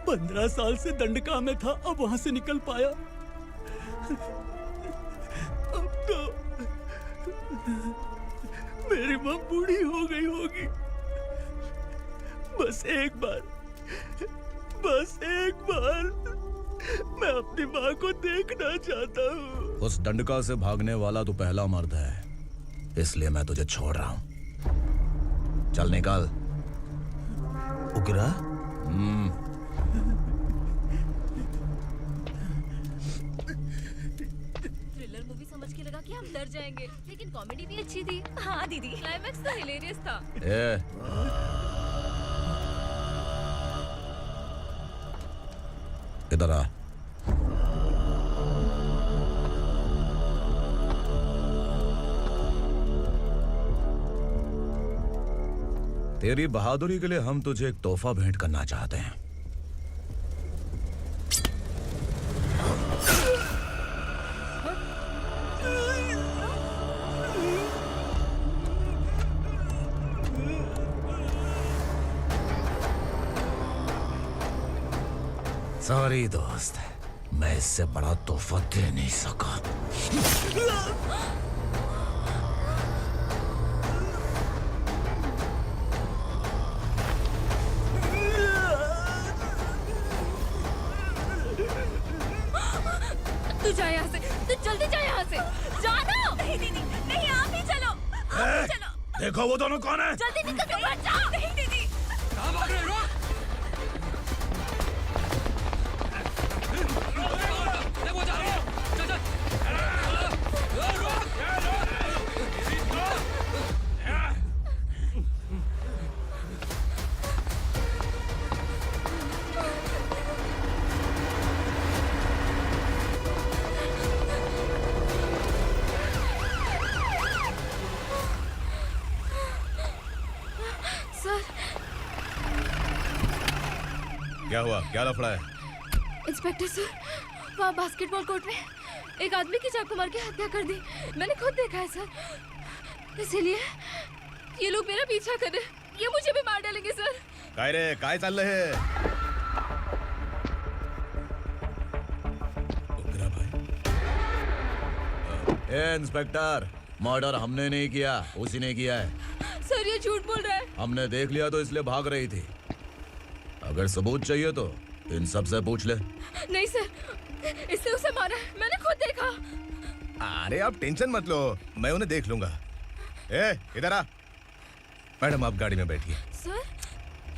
15 साल से दंडका में था, अब वहां से निकल पाया। अब तो मेरी माँ बूढ़ी हो गई होगी। बस एक बार मैं अपनी माँ को देखना चाहता हूँ। उस दंडका से भागने वाला तू पहला मर्द है, इसलिए मैं तुझे छोड़ रहा हूँ। चल निकल। उग्रा? थ्रिलर मूवी समझ के लगा कि हम डर जाएंगे, लेकिन कॉमेडी भी अच्छी थी। हाँ दीदी, क्लाइमैक्स तो हिलेरियस था। इधर आ। तेरी बहादुरी के लिए हम तुझे एक तोहफा भेंट करना चाहते हैं। सॉरी दोस्त, मैं इससे बड़ा तोहफा दे नहीं सका। तू जा यहाँ से, तू जल्दी जा यहाँ से। जानो। नहीं दीदी, नहीं, आप ही चलो, आप ही चलो। देखो वो दोनों कौन है? जल्दी निकल के मत जाओ। नहीं दीदी। कहाँ भाग रहे हो? क्या हुआ? क्या लफड़ा है? इंस्पेक्टर सर, वहाँ बास्केटबॉल कोर्ट में एक आदमी की चाकू मार के हत्या कर दी। मैंने खुद देखा है सर, इसीलिए ये लोग मेरा पीछा कर रहे हैं। ये मुझे भी मार डालेंगे सर। काय रे, काय चाल रहे हैं? इंस्पेक्टर, मर्डर हमने नहीं किया, उसी ने किया है। सर ये झूठ बोल रहा है। हमने देख लिया तो इसलिए भाग रही थी। अगर सबूत चाहिए तो इन सब से पूछ ले। नहीं सर, इसने उसे मारा है, मैंने खुद देखा। अरे आप टेंशन मत लो, मैं उन्हें देख लूंगा। इधर आ। मैडम आप गाड़ी में बैठिए। सर?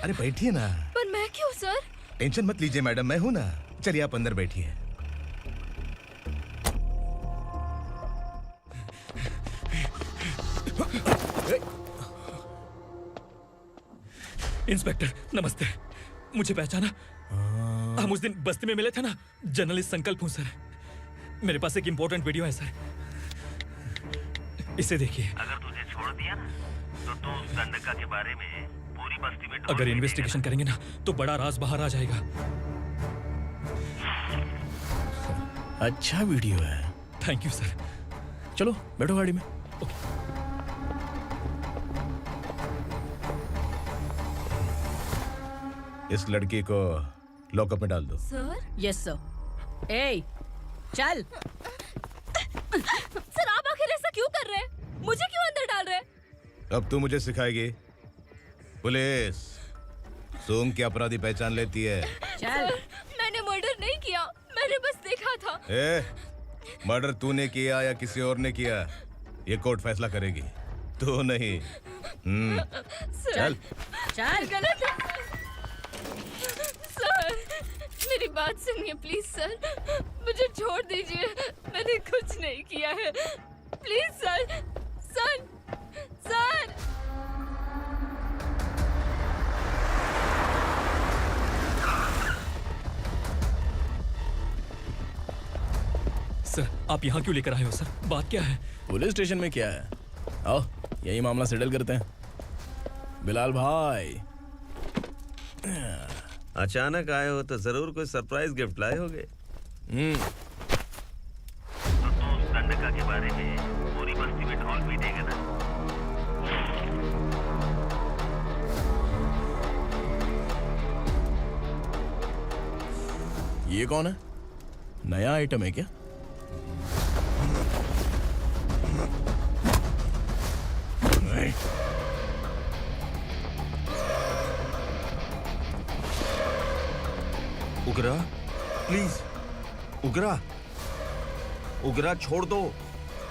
अरे बैठिए ना। पर मैं क्यों सर? टेंशन मत लीजिए मैडम, मैं हूं ना। चलिए आप अंदर बैठिए। इंस्पेक्टर नमस्ते, मुझे पहचाना? हम उस दिन बस्ती में मिले थे ना। जर्नलिस्ट संकल्प हूँ सर। मेरे पास एक इम्पोर्टेंट वीडियो है सर, इसे देखिए। अगर तुझे छोड़ दिया ना तो तू उस दंडका के बारे में पूरी बस्ती में अगर इन्वेस्टिगेशन करेंगे ना तो बड़ा राज बाहर आ जाएगा। अच्छा वीडियो है। Thank you sir. चलो बैठो गाड़ी में। इस लड़की को लॉकअप में डाल दो। सर? Yes sir. ए, चल। सर आप आखिर ऐसा क्यों कर रहे हैं? मुझे क्यों अंदर डाल रहे? अब तू मुझे सिखाएगी? पुलिस सूंघ के अपराधी पहचान लेती है। सर, मैंने मर्डर नहीं किया, मैंने बस देखा था। मर्डर तूने किया या किसी और ने किया, ये कोर्ट फैसला करेगी, तू नहीं। चल चल। गलत है। सर, मेरी बात सुनिए प्लीज सर, मुझे छोड़ दीजिए, मैंने कुछ नहीं किया है, please sir. Sir, sir. Sir, आप यहाँ क्यों लेकर आए हो सर? बात क्या है? पुलिस स्टेशन में क्या है? आओ यही मामला सेटल करते हैं। बिलाल भाई, अचानक आए हो तो जरूर कोई सरप्राइज गिफ्ट लाए होगे। तो उस दंडका के बारे में पूरी बस्ती में ढोल पीटेगा ना? ये कौन है? नया आइटम है क्या? उगरा, प्लीज उगरा, उगरा छोड़ दो,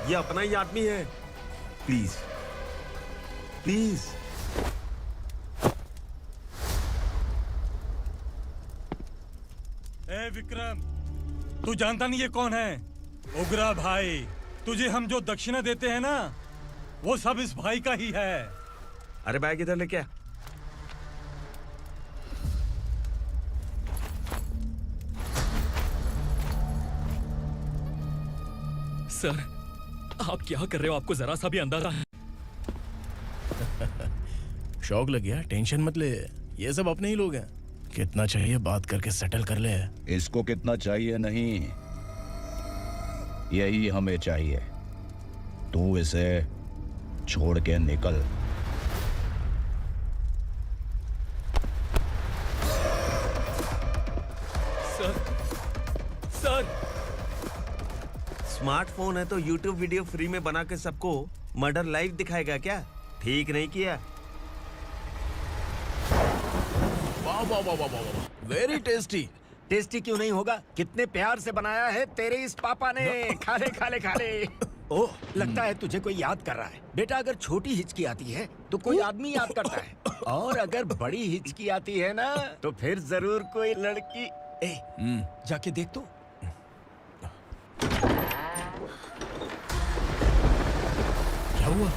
ये अपना ही आदमी है, प्लीज प्लीज। ए विक्रम, तू जानता नहीं ये कौन है? उगरा भाई, तुझे हम जो दक्षिणा देते हैं ना, वो सब इस भाई का ही है। अरे बैग इधर लेके आ। सर, आप क्या कर रहे हो? आपको जरा सा भी अंदाजा है? शौक लग गया? टेंशन मत ले, ये सब अपने ही लोग हैं। कितना चाहिए बात करके सेटल कर ले। इसको कितना चाहिए नहीं, यही हमें चाहिए। तू इसे छोड़ के निकल। सर, सर, स्मार्टफोन है तो YouTube वीडियो फ्री में बना के सबको मर्डर लाइव दिखाएगा क्या? ठीक नहीं किया। वाह वाह वाह वाह वाह, वेरी टेस्टी। टेस्टी क्यों नहीं होगा? कितने प्यार से बनाया है तेरे इस पापा ने। खा ले खा ले खा ले। ओह, लगता है तुझे कोई याद कर रहा है। बेटा, अगर छोटी हिचकी आती है तो कोई आदमी याद करता है, और अगर बड़ी हिचकी आती है ना तो फिर जरूर कोई लड़की। जाके देख तो। क्या हुआ?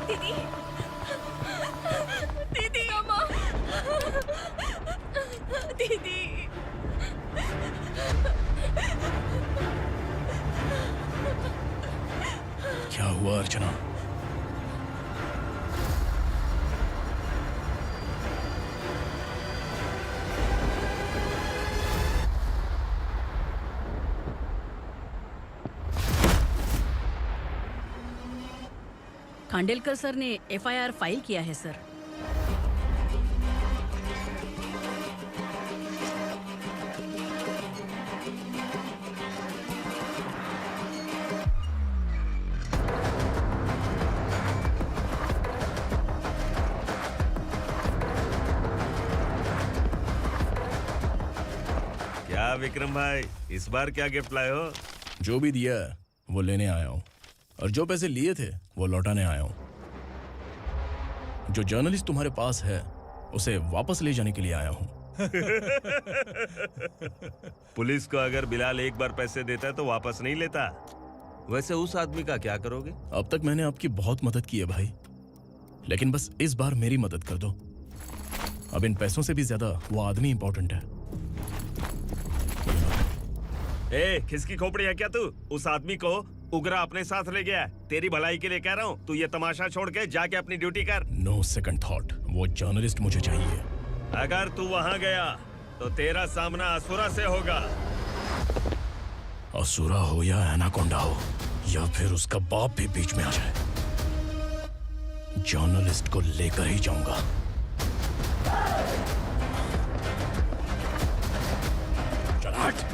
दीदी, दीदी, अम्मा, दीदी। क्या हुआ अर्चना? खांडेलकर सर ने FIR फाइल किया है सर। क्या विक्रम भाई, इस बार क्या गिफ्ट लाए हो? जो भी दिया है वो लेने आया हूँ, और जो पैसे लिए थे वो लौटाने आया हूँ। जो जर्नलिस्ट तुम्हारे पास है उसे वापस ले जाने के लिए आया हूँ। पुलिस को अगर बिलाल एक बार पैसे देता है तो वापस नहीं लेता। वैसे उस आदमी का क्या करोगे? अब तक मैंने आपकी बहुत मदद की है भाई, लेकिन बस इस बार मेरी मदद कर दो। अब इन पैसों से भी ज्यादा वो आदमी इंपॉर्टेंट है। ए, खिसकी खोपड़ी है क्या तू? उस आदमी को उगरा अपने साथ ले गया। तेरी भलाई के लिए कह रहा हूँ, तू ये तमाशा छोड़ के जाके अपनी ड्यूटी कर। नो सेकंड थॉट, वो जर्नलिस्ट मुझे चाहिए। अगर तू वहाँ गया तो तेरा सामना असुरा से होगा। असुरा हो या एनाकोंडा हो, या फिर उसका बाप भी बीच में आ जाए, जर्नलिस्ट को लेकर ही जाऊंगा। चल हट।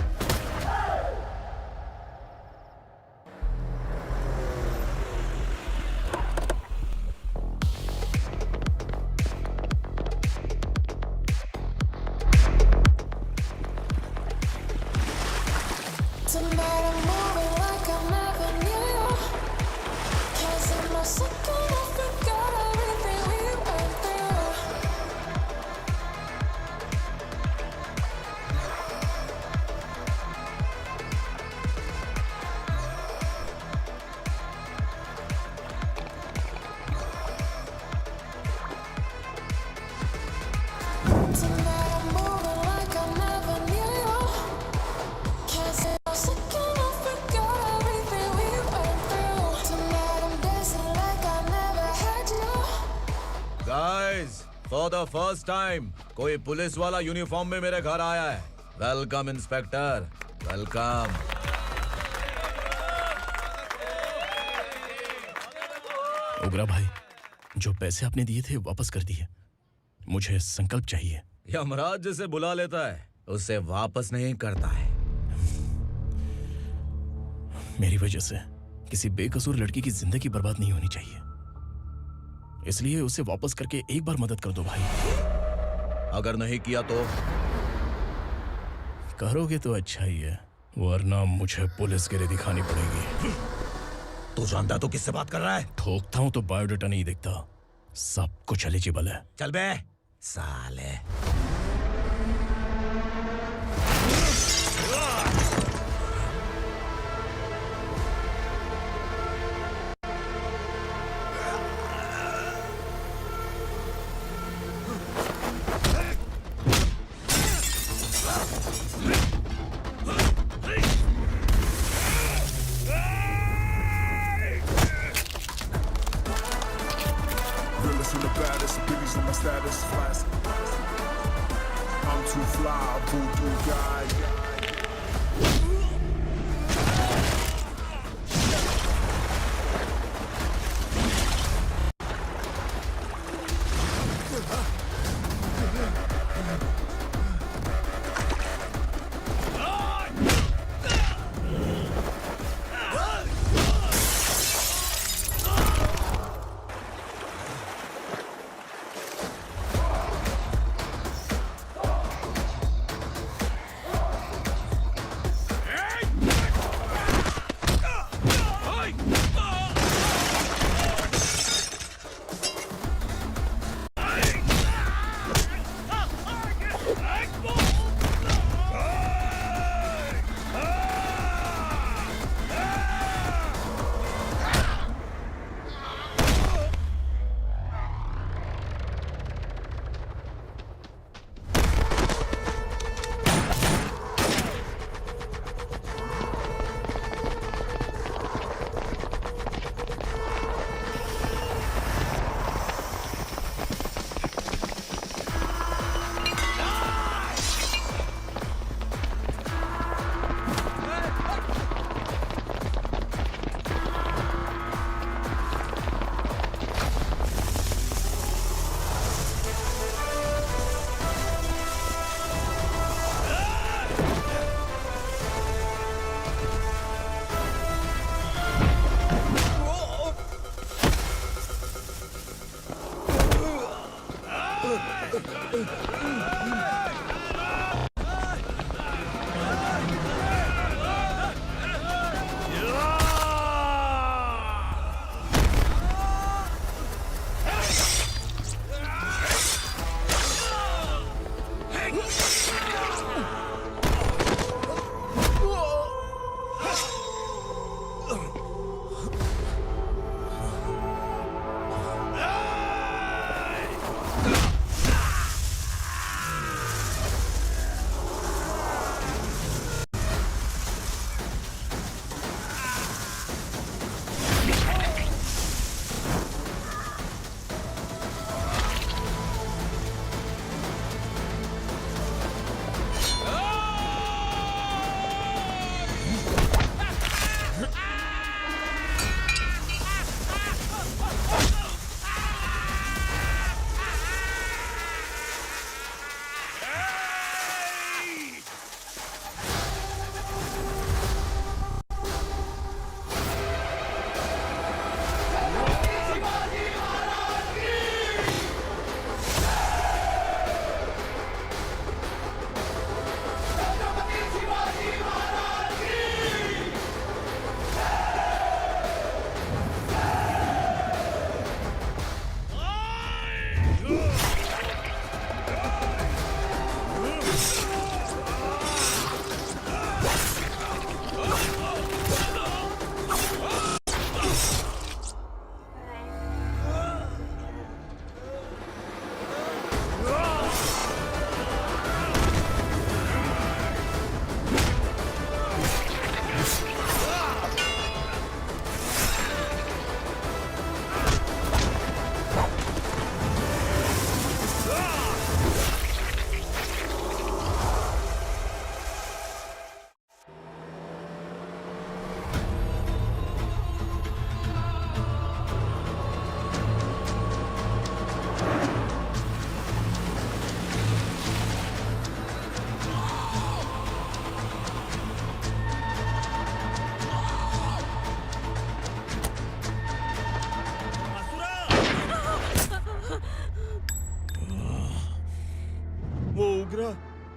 फॉर द फर्स्ट टाइम कोई पुलिस वाला यूनिफॉर्म में मेरे घर आया है। Welcome inspector, welcome. उग्रा भाई, जो पैसे आपने दिए थे वापस कर दिए। मुझे संकल्प चाहिए। यमराज जिसे बुला लेता है उसे वापस नहीं करता है। मेरी वजह से किसी बेकसूर लड़की की जिंदगी बर्बाद नहीं होनी चाहिए, इसलिए उसे वापस करके एक बार मदद कर दो भाई। अगर नहीं किया तो? करोगे तो अच्छा ही है, वरना मुझे पुलिसगिरी दिखानी पड़ेगी। तू जानता तो किससे बात कर रहा है? ठोकता हूं तो बायोडाटा नहीं दिखता, सब कुछ एलिजिबल है। चल बे साले।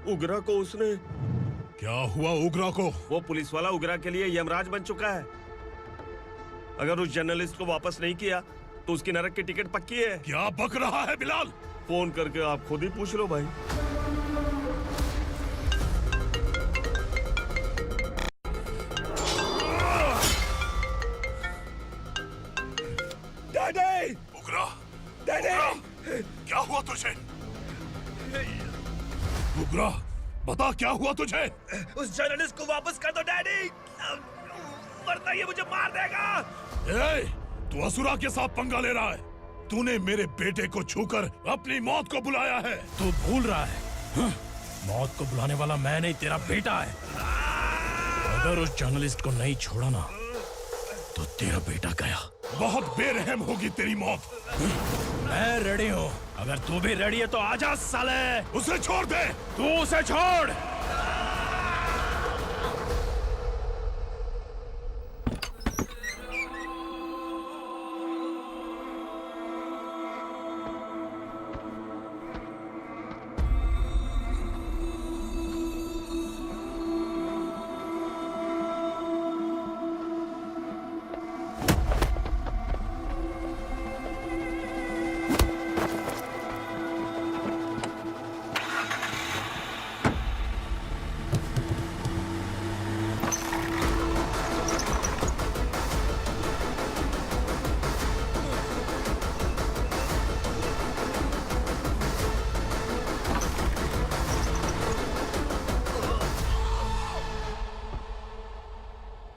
उगरा को उसने। क्या हुआ उगरा को? वो पुलिस वाला उगरा के लिए यमराज बन चुका है। अगर उस जर्नलिस्ट को वापस नहीं किया तो उसकी नरक की टिकट पक्की है। क्या बक रहा है बिलाल? फोन करके आप खुद ही पूछ लो भाई। डैडी! उगरा! डैडी! क्या हुआ तुझे? उगरा, बता क्या हुआ तुझे? उस जर्नलिस्ट को वापस कर दो डैडी, वरना ये मुझे मार देगा। ए, तू असुरा के साथ पंगा ले रहा है। तूने मेरे बेटे को छूकर अपनी मौत को बुलाया है। तू भूल रहा है, मौत को बुलाने वाला मैं नहीं, तेरा बेटा है। अगर उस जर्नलिस्ट को नहीं छोड़ा ना तो तेरा बेटा गया। बहुत बेरहम होगी तेरी मौत। मैं रेडी हूँ, अगर तू भी रेडी है तो आजा साले। उसे छोड़ दे। तू उसे छोड़।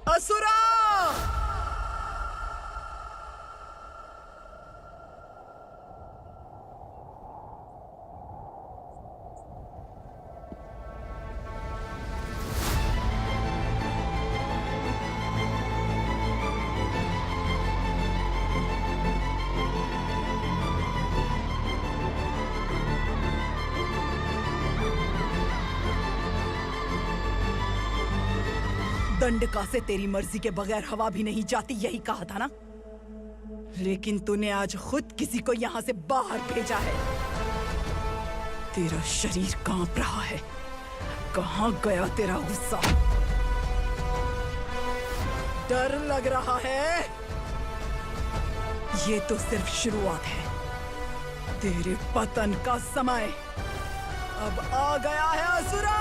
असुरा! दंडका से तेरी मर्जी के बगैर हवा भी नहीं जाती, यही कहा था ना? लेकिन तूने आज खुद किसी को यहाँ से बाहर भेजा है। तेरा शरीर कांप रहा है। कहाँ गया तेरा गुस्सा? डर लग रहा है? ये तो सिर्फ शुरुआत है। तेरे पतन का समय अब आ गया है असुरा।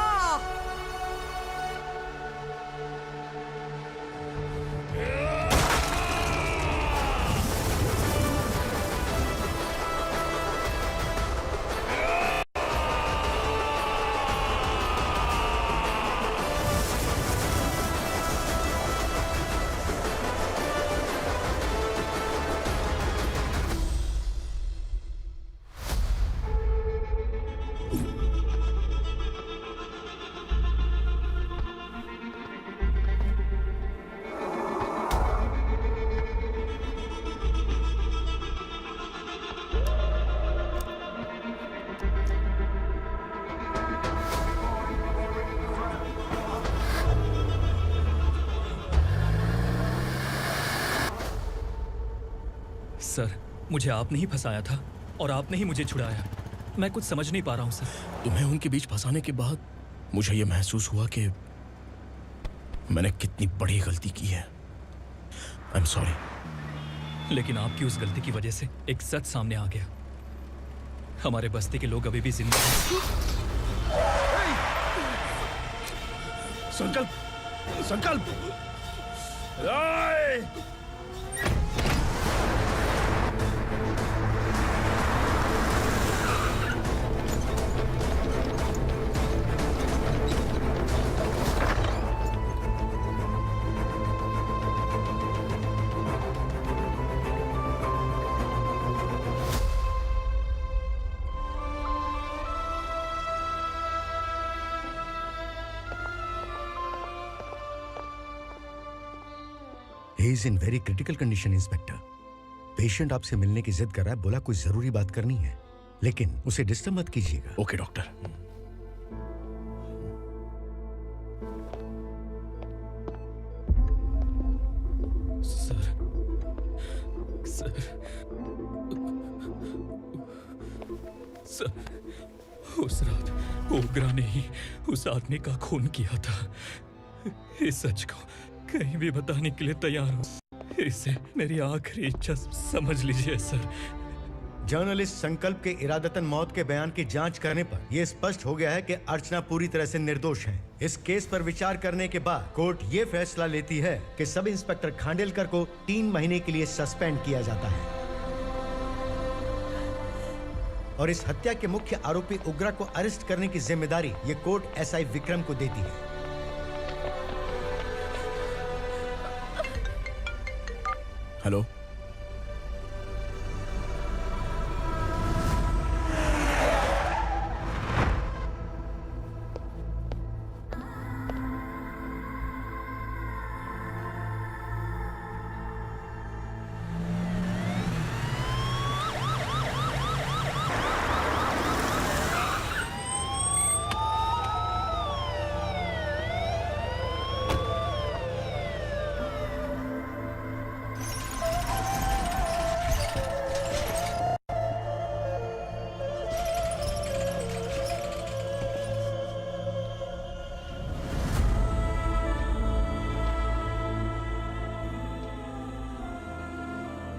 सर, मुझे आपने ही फंसाया था और आपने ही मुझे छुड़ाया। मैं कुछ समझ नहीं पा रहा हूँ सर। तुम्हें उनके बीच फंसाने के बाद मुझे यह महसूस हुआ कि मैंने कितनी बड़ी गलती की है। I am sorry. लेकिन आपकी उस गलती की वजह से एक सच सामने आ गया। हमारे बस्ती के लोग अभी भी जिंदा हैं। संकल्प, संकल्प। He is in very critical condition, inspector. Patient आपसे मिलने की जिद कर रहा है, बोला कुछ जरूरी बात करनी है, लेकिन उसे डिस्टर्ब मत कीजिएगा। Okay doctor. Sir, sir, sir, उस रात ओग्रा ने ही उस आदमी का खून किया था। इस सच को कहीं भी बताने के लिए तैयार हूँ। इसे मेरी आखिरी इच्छा समझ लीजिए सर। जर्नलिस्ट संकल्प के इरादतन मौत के बयान की जांच करने पर यह स्पष्ट हो गया है कि अर्चना पूरी तरह से निर्दोष है। इस केस पर विचार करने के बाद कोर्ट ये फैसला लेती है कि सब इंस्पेक्टर खांडेलकर को 3 महीने के लिए सस्पेंड किया जाता है और इस हत्या के मुख्य आरोपी उग्रा को अरेस्ट करने की जिम्मेदारी ये कोर्ट एसआई विक्रम को देती है। हेलो,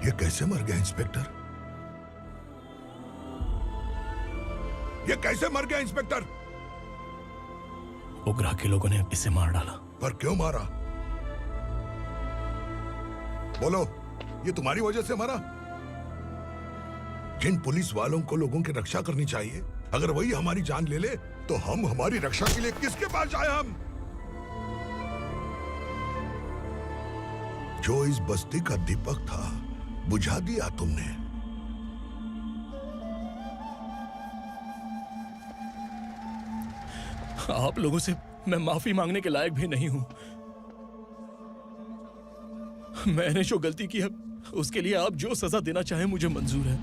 ये कैसे मर गया इंस्पेक्टर? ये कैसे मर गया इंस्पेक्टर? उग्रा के लोगों ने इसे मार डाला। पर क्यों मारा? बोलो, ये तुम्हारी वजह से मरा? जिन पुलिस वालों को लोगों की रक्षा करनी चाहिए, अगर वही हमारी जान ले ले तो हम हमारी रक्षा के लिए किसके पास जाए? हम जो इस बस्ती का दीपक था बुझा दिया तुमने। आप लोगों से मैं माफी मांगने के लायक भी नहीं हूं। मैंने जो गलती की है उसके लिए आप जो सजा देना चाहें मुझे मंजूर है।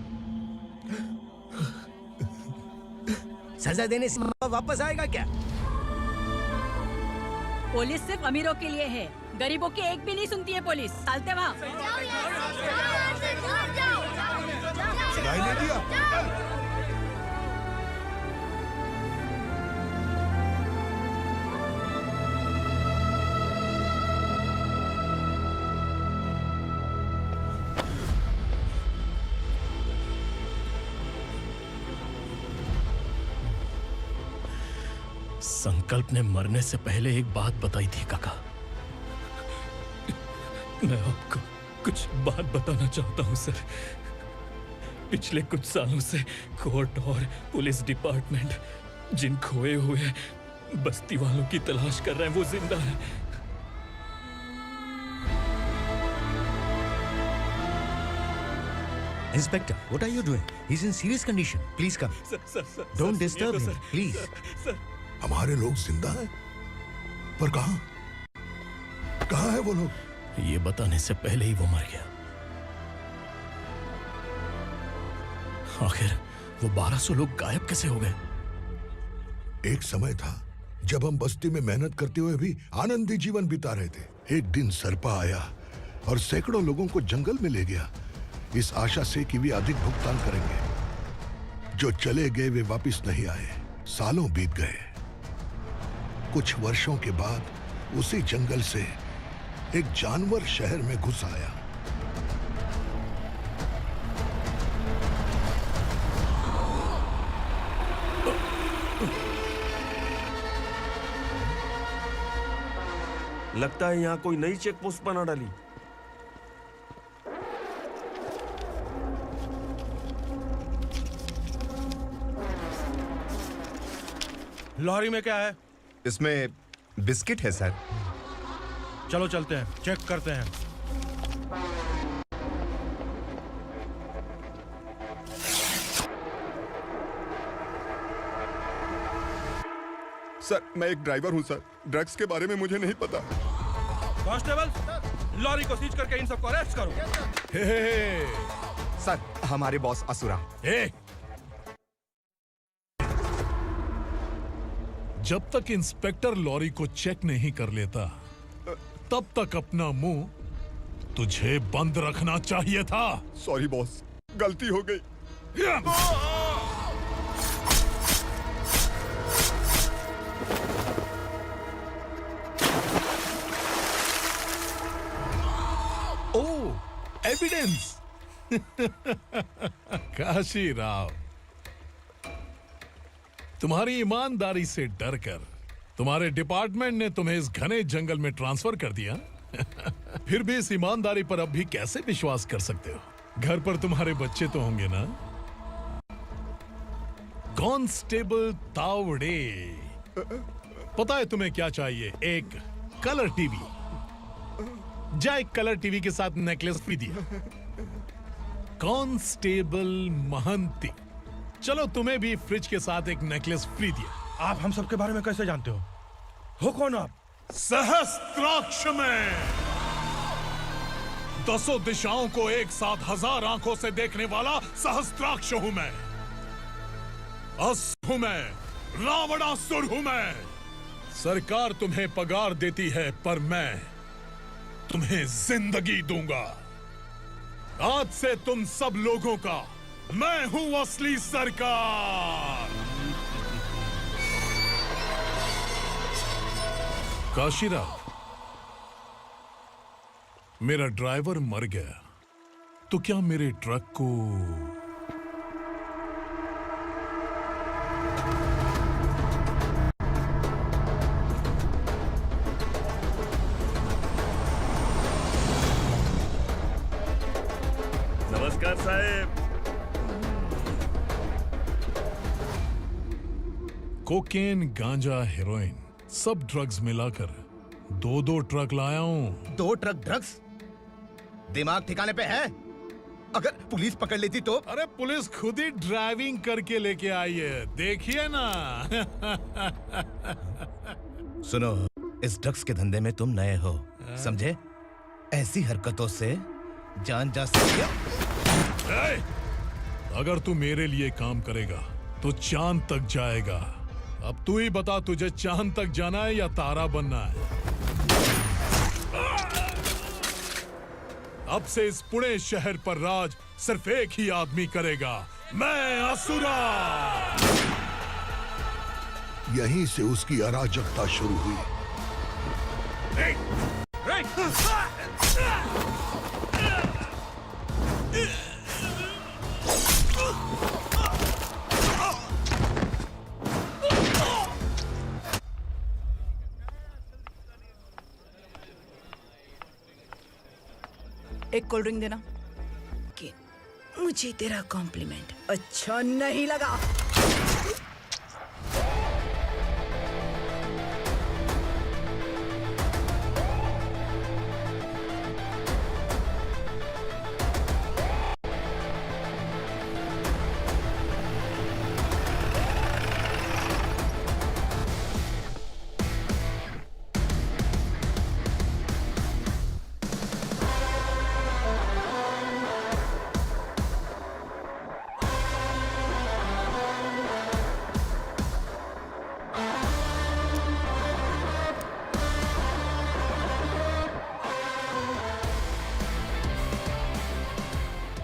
सजा देने से वापस आएगा क्या? पुलिस सिर्फ अमीरों के लिए है, गरीबों की एक भी नहीं सुनती है पुलिस। चलते वहाँ। सुनाई नहीं दिया? संकल्प ने मरने से पहले एक बात बताई थी काका। मैं आपको कुछ बात बताना चाहता हूं सर। पिछले कुछ सालों से कोर्ट और पुलिस डिपार्टमेंट जिन खोए हुए बस्ती वालों की तलाश कर रहे हैं वो जिंदा है। Inspector, what are you doing? He's in serious condition. Please come. Don't disturb him, please. हमारे लोग जिंदा हैं? पर कहां? कहां है वो लोग? ये बताने से पहले ही वो मर गया। आखिर वो 1200 लोग गायब कैसे हो गए? एक समय था जब हम बस्ती में मेहनत करते हुए भी आनंदी जीवन बिता रहे थे। एक दिन सरपा आया और सैकड़ों लोगों को जंगल में ले गया, इस आशा से कि वे अधिक भुगतान करेंगे। जो चले गए वे वापस नहीं आए। सालों बीत गए। कुछ वर्षों के बाद उसी जंगल से एक जानवर शहर में घुस आया। लगता है यहाँ कोई नई चेक पोस्ट बना डाली। लॉरी में क्या है? इसमें बिस्किट है सर। चलो चलते हैं, चेक करते हैं। सर, मैं एक ड्राइवर हूं सर। ड्रग्स के बारे में मुझे नहीं पता। कांस्टेबल, लॉरी को सीज करके इन सबको अरेस्ट करो। सर, हमारे बॉस असुरा। जब तक इंस्पेक्टर लॉरी को चेक नहीं कर लेता तब तक अपना मुंह तुझे बंद रखना चाहिए था। सॉरी बॉस, गलती हो गई। एविडेंस। काशी राव, तुम्हारी ईमानदारी से डरकर तुम्हारे डिपार्टमेंट ने तुम्हें इस घने जंगल में ट्रांसफर कर दिया। फिर भी इस ईमानदारी पर अब भी कैसे विश्वास कर सकते हो? घर पर तुम्हारे बच्चे तो होंगे ना? कांस्टेबल तावड़े, पता है तुम्हें क्या चाहिए? एक कलर टीवी। जा एक कलर टीवी के साथ नेकलेस भी दिया। कांस्टेबल महंती, चलो तुम्हें भी फ्रिज के साथ एक नेकलेस फ्री दिया। आप हम सबके बारे में कैसे जानते हो कौन आप? सहस्त्राक्ष में 10 दिशाओं को एक साथ 1000 आंखों से देखने वाला सहस्त्राक्ष हूं मैं। असुर हूं मैं, रावणासुर हूं मैं। सरकार तुम्हें पगार देती है, पर मैं तुम्हें जिंदगी दूंगा। आज से तुम सब लोगों का मैं हूं असली सरकार। काशीराव, मेरा ड्राइवर मर गया, तो क्या मेरे ट्रक को नमस्कार साहब। कोकेन, गांजा, हेरोइन, सब ड्रग्स मिलाकर 2 ट्रक लाया हूं। 2 ट्रक ड्रग्स? दिमाग ठिकाने पे है? अगर पुलिस पकड़ लेती तो? अरे पुलिस खुद ही ड्राइविंग करके लेके आई है, देखिए ना। सुनो, इस ड्रग्स के धंधे में तुम नए हो, समझे? ऐसी हरकतों से जान जा सकती है। अगर तू मेरे लिए काम करेगा तो चांद तक जाएगा। अब तू ही बता, तुझे चांद तक जाना है या तारा बनना है? अब से इस पुणे शहर पर राज सिर्फ एक ही आदमी करेगा, मैं असुरा। यहीं से उसकी अराजकता शुरू हुई। एक कोल्ड ड्रिंक देना। कि मुझे तेरा कॉम्प्लीमेंट अच्छा नहीं लगा।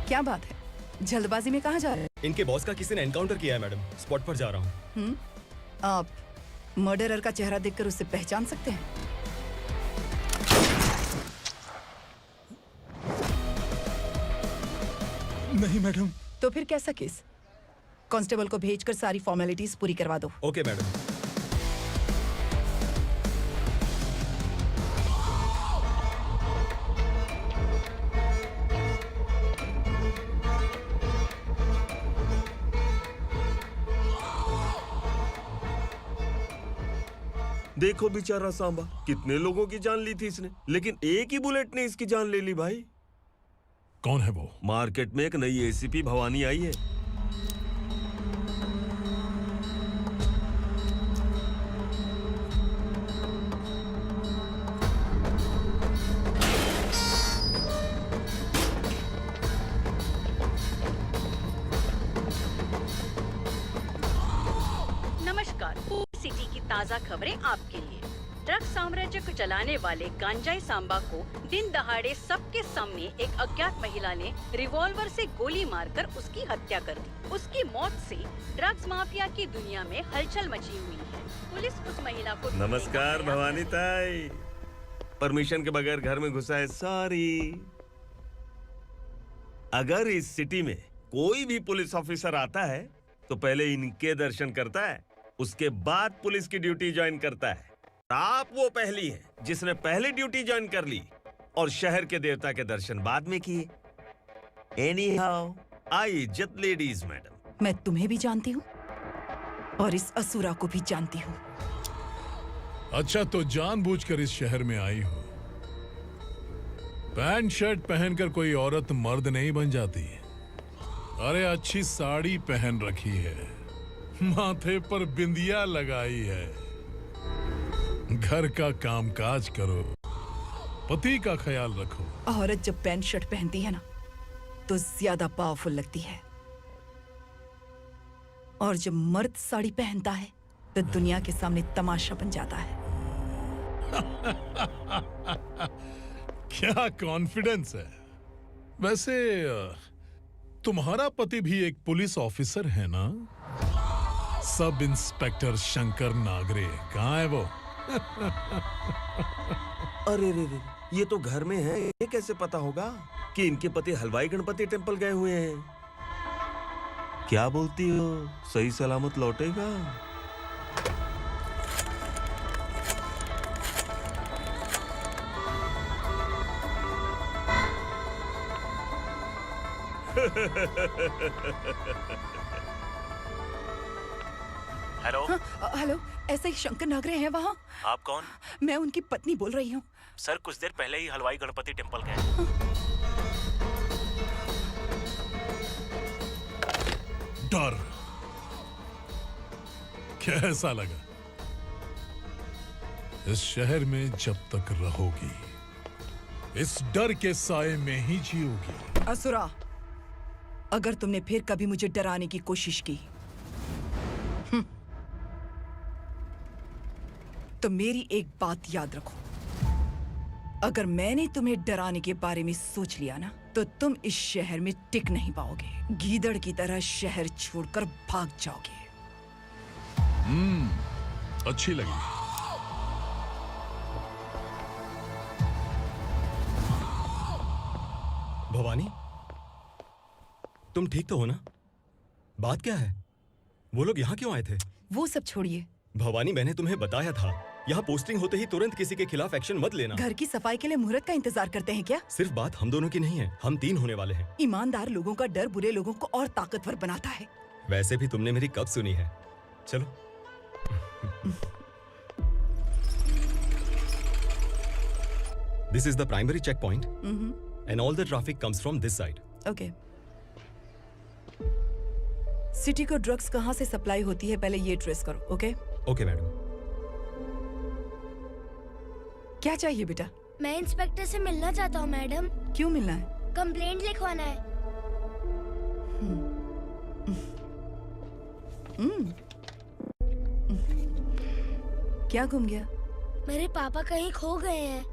क्या बात है, जल्दबाजी में कहाँ जा रहे हैं? इनके बॉस का किसी ने एनकाउंटर किया है मैडम, स्पॉट पर जा रहा हूँ। आप मर्डरर का चेहरा देखकर उससे पहचान सकते हैं? नहीं मैडम। तो फिर कैसा केस? कांस्टेबल को भेजकर सारी फॉर्मेलिटीज पूरी करवा दो। Okay madam. देखो बेचारा सांबा, कितने लोगों की जान ली थी इसने, लेकिन एक ही बुलेट ने इसकी जान ले ली भाई। कौन है वो? मार्केट में एक नई एसीपी भवानी आई है। नमस्कार, सिटी की ताज़ा खबरें आपके लिए। ड्रग साम्राज्य को चलाने वाले गांजाई सांबा को दिन दहाड़े सबके सामने एक अज्ञात महिला ने रिवॉल्वर से गोली मारकर उसकी हत्या कर दी। उसकी मौत से ड्रग्स माफिया की दुनिया में हलचल मची हुई है। पुलिस उस महिला को नमस्कार भवानी ताई, परमिशन के बगैर घर में घुसा है, सॉरी। अगर इस सिटी में कोई भी पुलिस ऑफिसर आता है तो पहले इनके दर्शन करता है, उसके बाद पुलिस की ड्यूटी ज्वाइन करता है। आप वो पहली हैं जिसने पहले ड्यूटी ज्वाइन कर ली और शहर के देवता के दर्शन बाद में किए। एनीहाउ, आई इज्जत लेडीज मैडम। मैं तुम्हें भी जानती हूँ और इस असुरा को भी जानती हूँ। अच्छा, तो जानबूझकर इस शहर में आई हो। पैंट शर्ट पहनकर कोई औरत मर्द नहीं बन जाती। अरे अच्छी साड़ी पहन रखी है, माथे पर बिंदिया लगाई है, घर का कामकाज करो, पति का ख्याल रखो। औरत जब पैंट शर्ट पहनती है ना तो ज्यादा पावरफुल लगती है, और जब मर्द साड़ी पहनता है तो दुनिया के सामने तमाशा बन जाता है। क्या कॉन्फिडेंस है। वैसे तुम्हारा पति भी एक पुलिस ऑफिसर है ना? सब इंस्पेक्टर शंकर नागरे, कहाँ है वो? अरे रे रे, ये तो घर में है, ये कैसे पता होगा कि इनके पति हलवाई गणपति टेम्पल गए हुए हैं? क्या बोलती हो, सही सलामत लौटेगा? हेलो। हेलो, ऐसे ही शंकर नागरे हैं वहाँ? आप कौन? मैं उनकी पत्नी बोल रही हूँ। सर, कुछ देर पहले ही हलवाई गणपति टेम्पल गए। डर कैसा लगा? इस शहर में जब तक रहोगी इस डर के साए में ही जियोगी। असुरा, अगर तुमने फिर कभी मुझे डराने की कोशिश की तो मेरी एक बात याद रखो, अगर मैंने तुम्हें डराने के बारे में सोच लिया ना तो तुम इस शहर में टिक नहीं पाओगे। गीदड़ की तरह शहर छोड़कर भाग जाओगे। अच्छी लगी। भवानी, तुम ठीक तो हो ना? बात क्या है? वो लोग यहाँ क्यों आए थे? वो सब छोड़िए। भवानी, मैंने तुम्हें बताया था, यहाँ पोस्टिंग होते ही तुरंत किसी के खिलाफ एक्शन मत लेना। घर की सफाई के लिए मुहूर्त का इंतजार करते हैं क्या? सिर्फ बात हम दोनों की नहीं है, हम 3 होने वाले हैं। ईमानदार लोगों का डर बुरे लोगों को और ताकतवर बनाता है। वैसे भी तुमने मेरी कब सुनी है? चलो। This is the primary checkpoint, and all the traffic comes from this side. Okay. City को ड्रग्स कहाँ से सप्लाई होती है पहले ये ट्रेस करो, ओके? Okay madam. क्या चाहिए बेटा? मैं इंस्पेक्टर से मिलना चाहता हूँ मैडम। क्यों मिलना है? कंप्लेंट लिखवाना है। क्या घूम गया? मेरे पापा कहीं खो गए हैं।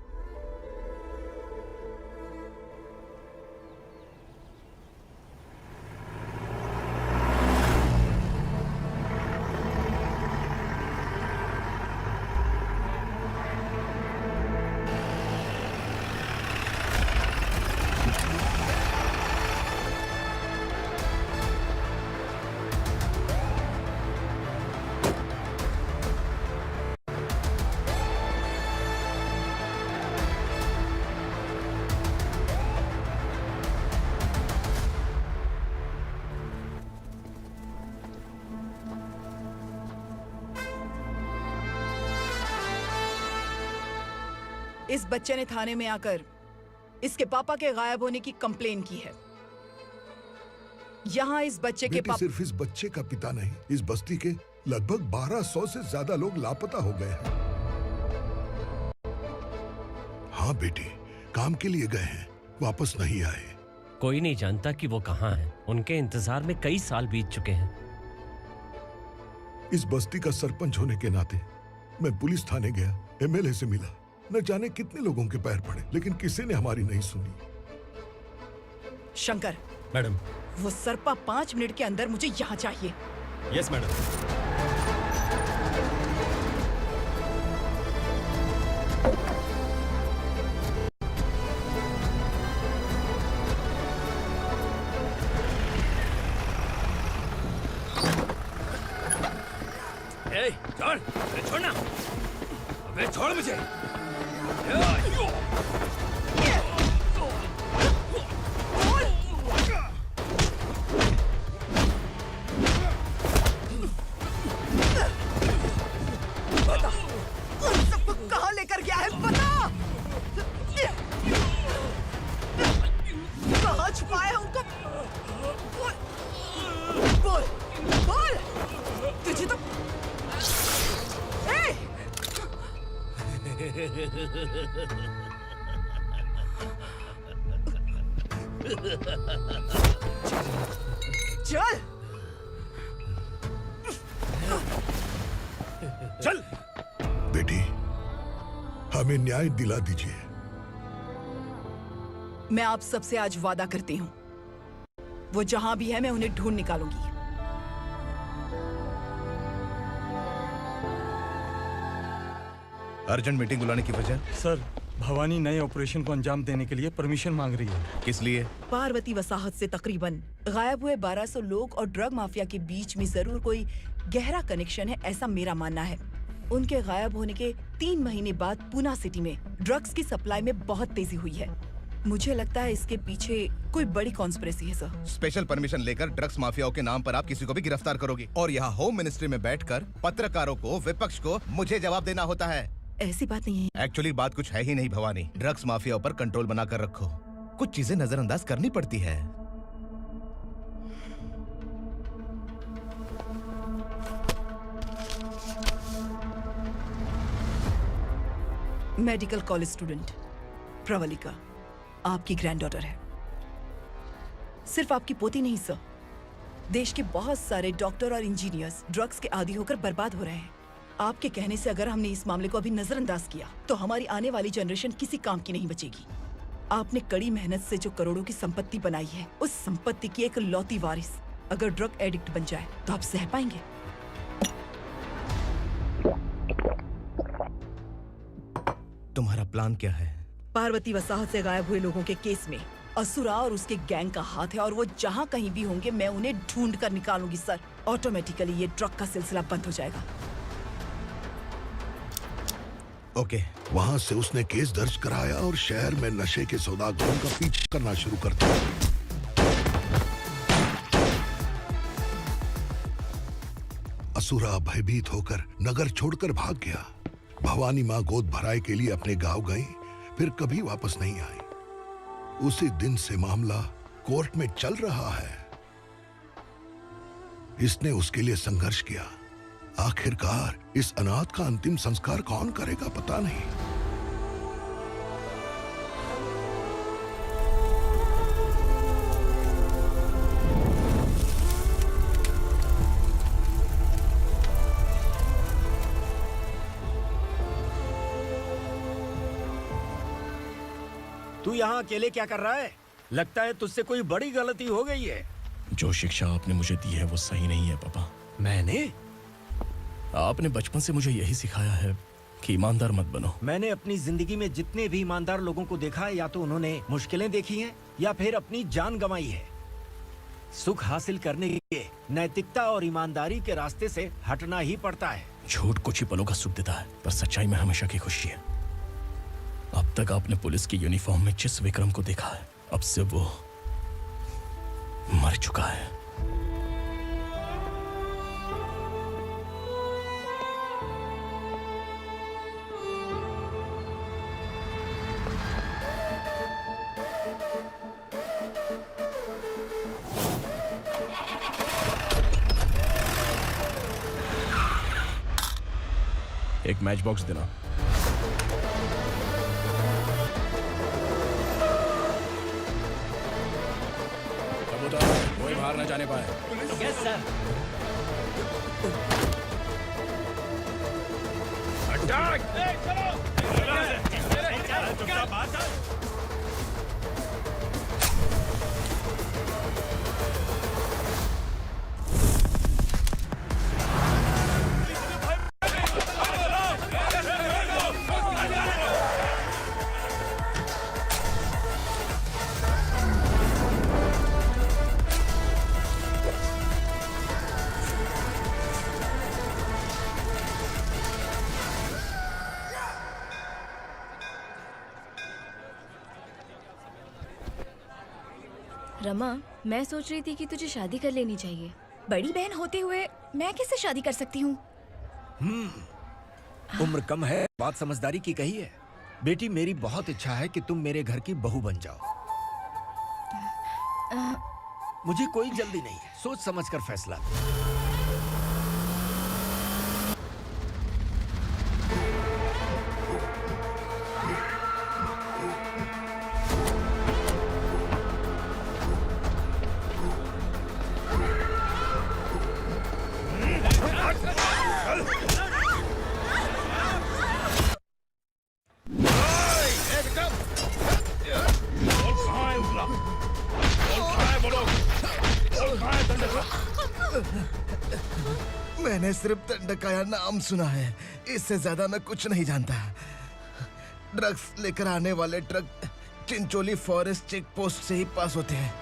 इस बच्चे ने थाने में आकर इसके पापा के गायब होने की कंप्लेन की है। यहाँ इस बच्चे के पापा सिर्फ इस बच्चे का पिता नहीं, इस बस्ती के लगभग 1200 से ज्यादा लोग लापता हो गए हैं। हाँ बेटी, काम के लिए गए हैं, वापस नहीं आए। कोई नहीं जानता कि वो कहाँ हैं। उनके इंतजार में कई साल बीत चुके हैं। इस बस्ती का सरपंच होने के नाते मैं पुलिस थाने गया, एमएलए से मिला, न जाने कितने लोगों के पैर पड़े, लेकिन किसी ने हमारी नहीं सुनी। शंकर, मैडम, वो सरपा 5 मिनट के अंदर मुझे यहाँ चाहिए। Yes madam. छोड़, अरे छोड़ना, अबे छोड़ मुझे। सबको कहाँ लेकर गया है पता? कहाँ छुपाया उनको? बोल, बोल, तुझे तो चल चल बेटी, हमें न्याय दिला दीजिए। मैं आप सबसे आज वादा करती हूँ, वो जहां भी है मैं उन्हें ढूंढ निकालूंगी। अर्जेंट मीटिंग बुलाने की वजह? सर, भवानी नए ऑपरेशन को अंजाम देने के लिए परमिशन मांग रही है। किस लिए? पार्वती वसाहत से तकरीबन गायब हुए 1200 लोग और ड्रग माफिया के बीच में जरूर कोई गहरा कनेक्शन है, ऐसा मेरा मानना है। उनके गायब होने के 3 महीने बाद पूना सिटी में ड्रग्स की सप्लाई में बहुत तेजी हुई है। मुझे लगता है इसके पीछे कोई बड़ी कॉन्स्पिरेसी है सर। स्पेशल परमिशन लेकर ड्रग्स माफियाओं के नाम पर आप किसी को भी गिरफ्तार करोगी और यहाँ होम मिनिस्ट्री में बैठकर पत्रकारों को, विपक्ष को मुझे जवाब देना होता है। ऐसी बात नहीं है। एक्चुअली बात कुछ है ही नहीं भवानी। ड्रग्स माफियाओं पर कंट्रोल बनाकर रखो। कुछ चीजें नजरअंदाज करनी पड़ती है। मेडिकल कॉलेज स्टूडेंट प्रवलिका आपकी ग्रैंडडॉटर है। सिर्फ आपकी पोती नहीं सर, देश के बहुत सारे डॉक्टर और इंजीनियर्स ड्रग्स के आदी होकर बर्बाद हो रहे हैं। आपके कहने से अगर हमने इस मामले को अभी नजरअंदाज किया तो हमारी आने वाली जनरेशन किसी काम की नहीं बचेगी। आपने कड़ी मेहनत से जो करोड़ों की संपत्ति बनाई है, उस संपत्ति की एक लौती वारिस अगर ड्रग एडिक्ट बन जाए तो आप सह पाएंगे? तुम्हारा प्लान क्या है? पार्वती वसाहत से गायब हुए लोगों के केस में असुरा और उसके गैंग का हाथ है और वो जहाँ कहीं भी होंगे मैं उन्हें ढूंढ कर निकालूंगी सर। ऑटोमेटिकली ये ड्रग का सिलसिला बंद हो जाएगा। ओके। वहाँ से उसने केस दर्ज कराया और शहर में नशे के सौदागरों का पीछा करना शुरू कर दिया। असुरा भयभीत होकर नगर छोड़कर भाग गया। भवानी माँ गोद भराई के लिए अपने गांव गई, फिर कभी वापस नहीं आई। उसी दिन से मामला कोर्ट में चल रहा है। इसने उसके लिए संघर्ष किया। आखिरकार इस अनाथ का अंतिम संस्कार कौन करेगा पता नहीं। तू यहाँ अकेले क्या कर रहा है? लगता है तुझसे कोई बड़ी गलती हो गई है। जो शिक्षा आपने मुझे दी है वो सही नहीं है पापा। मैंने? आपने बचपन से मुझे यही सिखाया है कि ईमानदार मत बनो। मैंने अपनी जिंदगी में जितने भी ईमानदार लोगों को देखा है, या तो उन्होंने मुश्किलें देखी हैं या फिर अपनी जान गंवाई है। सुख हासिल करने के लिए नैतिकता और ईमानदारी के रास्ते से हटना ही पड़ता है। झूठ कुछ ही पलों का सुख देता है, पर सच्चाई में हमेशा की खुशी है। अब तक आपने पुलिस की यूनिफॉर्म में जिस विक्रम को देखा है, अब से वो मर चुका है। एक मैच बॉक्स देना। कोई बाहर न जाने पाए। Yes sir. अटैक! रमा, मैं सोच रही थी कि तुझे शादी कर लेनी चाहिए। बड़ी बहन होते हुए मैं कैसे शादी कर सकती हूँ? उम्र कम है, बात समझदारी की कही है। बेटी, मेरी बहुत इच्छा है कि तुम मेरे घर की बहू बन जाओ। मुझे कोई जल्दी नहीं है, सोच समझ कर फैसला लो। मैंने सिर्फ दंडकाया नाम सुना है, इससे ज्यादा मैं कुछ नहीं जानता। ड्रग्स लेकर आने वाले truck Chincholi forest check post से ही पास होते हैं।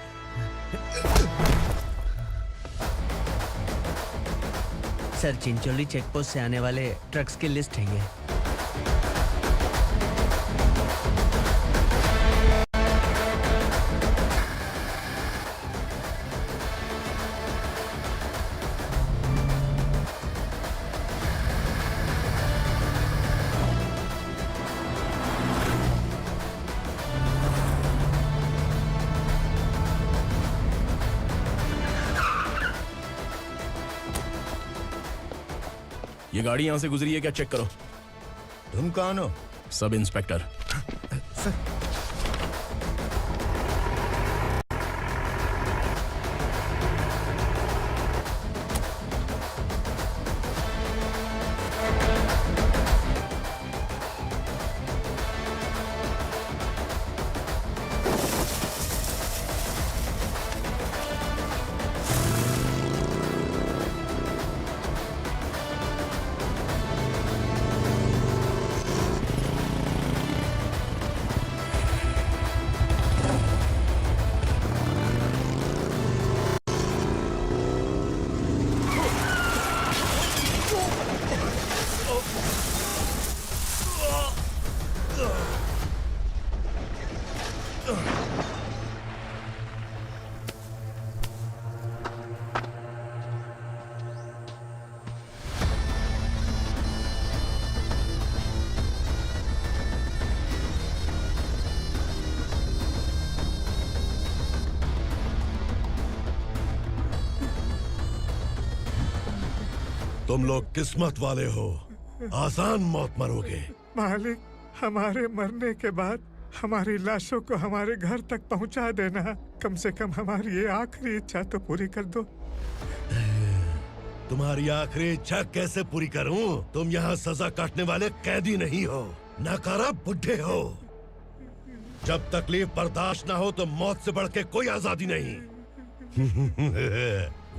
सर, चिंचोली चेक पोस्ट से आने वाले ट्रक्स की लिस्ट है ये। ये गाड़ी यहां से गुजरी है क्या, चेक करो। तुम कौन हो? Sub inspector. तुम लोग किस्मत वाले हो, आसान मौत मरोगे। मालिक, हमारे मरने के बाद हमारी लाशों को हमारे घर तक पहुंचा देना। कम से कम हमारी ये आखिरी इच्छा तो पूरी कर दो। तुम्हारी आखिरी इच्छा कैसे पूरी करूं? तुम यहाँ सजा काटने वाले कैदी नहीं हो, नकारा बुढ़े हो। जब तकलीफ बर्दाश्त ना हो तो मौत से बढ़ के कोई आजादी नहीं।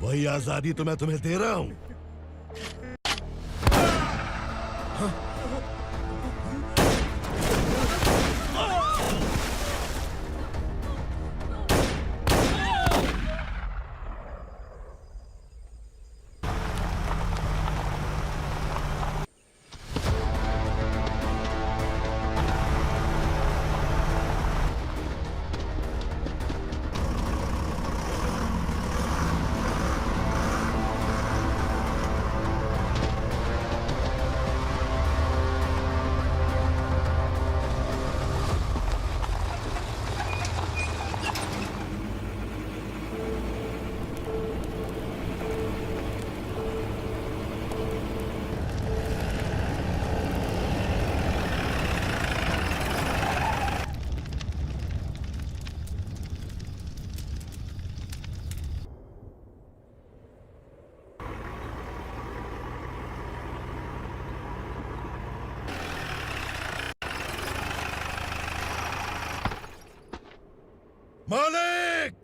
वही आजादी तो मैं तुम्हें दे रहा हूँ। मालिक!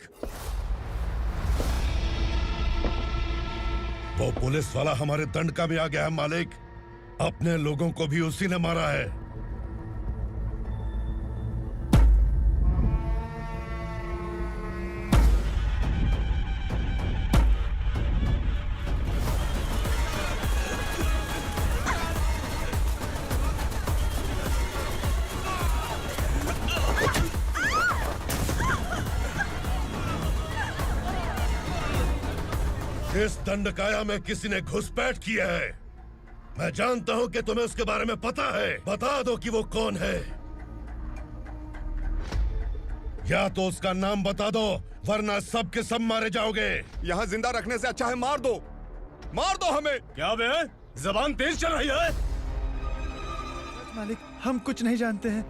वो पुलिस वाला हमारे दंडका में आ गया है मालिक। अपने लोगों को भी उसी ने मारा है। इस दंडकाया में किसी ने घुसपैठ किया है। मैं जानता हूं कि तुम्हें उसके बारे में पता है। बता दो कि वो कौन है। या तो उसका नाम बता दो, वरना सब के सब मारे जाओगे। यहाँ जिंदा रखने से अच्छा है मार दो हमें। क्या बे? जबान तेज चल रही है। मालिक, हम कुछ नहीं जानते हैं।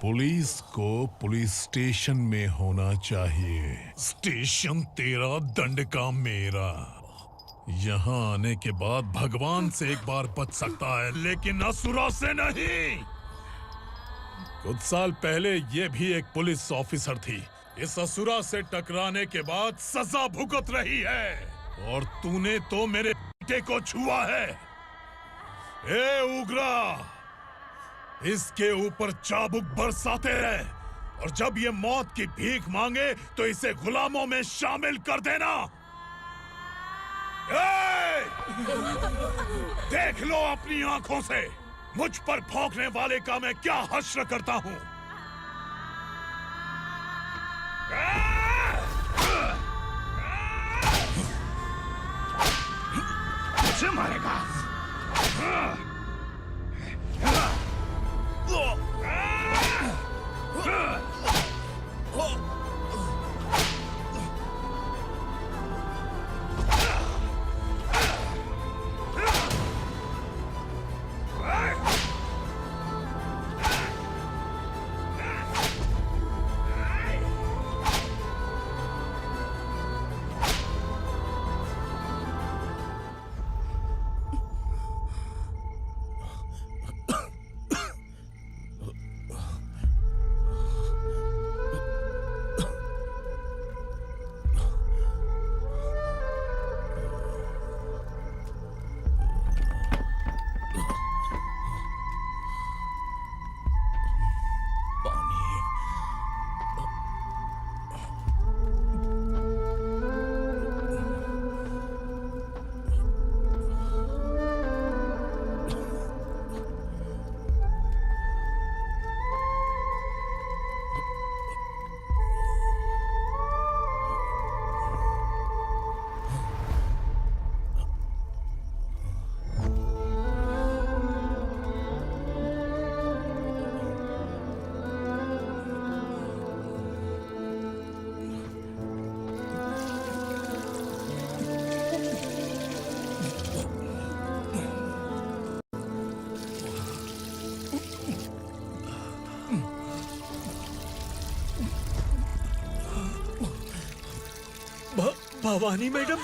पुलिस को पुलिस स्टेशन में होना चाहिए। स्टेशन तेरा, दंड का मेरा। यहाँ आने के बाद भगवान से एक बार बच सकता है, लेकिन असुरा से नहीं। कुछ साल पहले ये भी एक पुलिस ऑफिसर थी। इस असुरा से टकराने के बाद सजा भुगत रही है, और तूने तो मेरे बेटे को छुआ है। ए उग्रा, इसके ऊपर चाबुक बरसाते रहे, और जब ये मौत की भीख मांगे तो इसे गुलामों में शामिल कर देना। देख लो अपनी आंखों से मुझ पर भौंकने वाले का मैं क्या हश्र करता हूं। मुझे मारेगा? भवानी मैडम,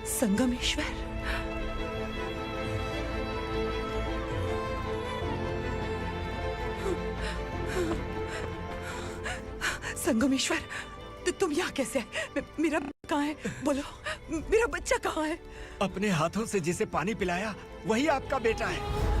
संगमेश्वर, संगमेश्वर, तो तुम यहाँ कैसे आए? मेरा कहाँ है? बोलो, मेरा बच्चा कहाँ है? अपने हाथों से जिसे पानी पिलाया वही आपका बेटा है।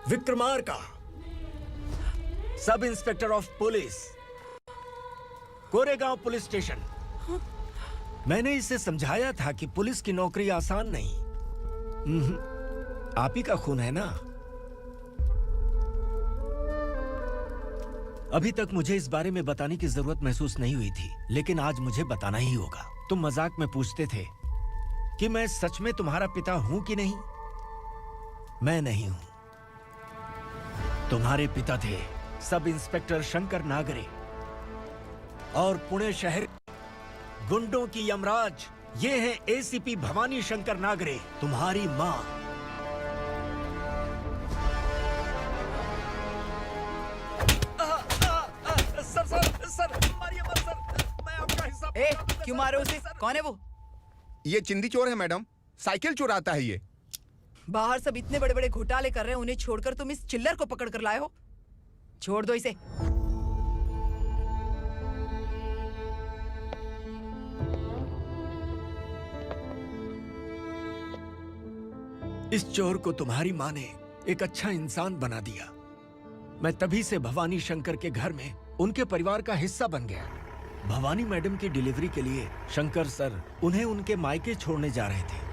Vikramarka, sub inspector of police, Koregaon police station. मैंने इसे समझाया था कि पुलिस की नौकरी आसान नहीं। आप ही का खून है ना? अभी तक मुझे इस बारे में बताने की जरूरत महसूस नहीं हुई थी, लेकिन आज मुझे बताना ही होगा। तुम मजाक में पूछते थे कि मैं सच में तुम्हारा पिता हूं कि नहीं। मैं नहीं हूं। तुम्हारे पिता थे सब इंस्पेक्टर शंकर नागरे, और पुणे शहर गुंडों की यमराज ये है एसीपी भवानी शंकर नागरे, तुम्हारी मां। सर, मारिए मत सर, मैं आपका हिस्सा। क्यों मारे उसे? कौन है वो? ये चिंदी चोर है मैडम, साइकिल चुराता है ये। बाहर सब इतने बड़े बड़े घोटाले कर रहे हैं, उन्हें छोड़कर तुम इस चिल्लर को पकड़ कर लाए हो। छोड़ दो इसे। इस चोर को तुम्हारी माँ ने एक अच्छा इंसान बना दिया। मैं तभी से भवानी शंकर के घर में उनके परिवार का हिस्सा बन गया। भवानी मैडम की डिलीवरी के लिए शंकर सर उन्हें उनके मायके छोड़ने जा रहे थे।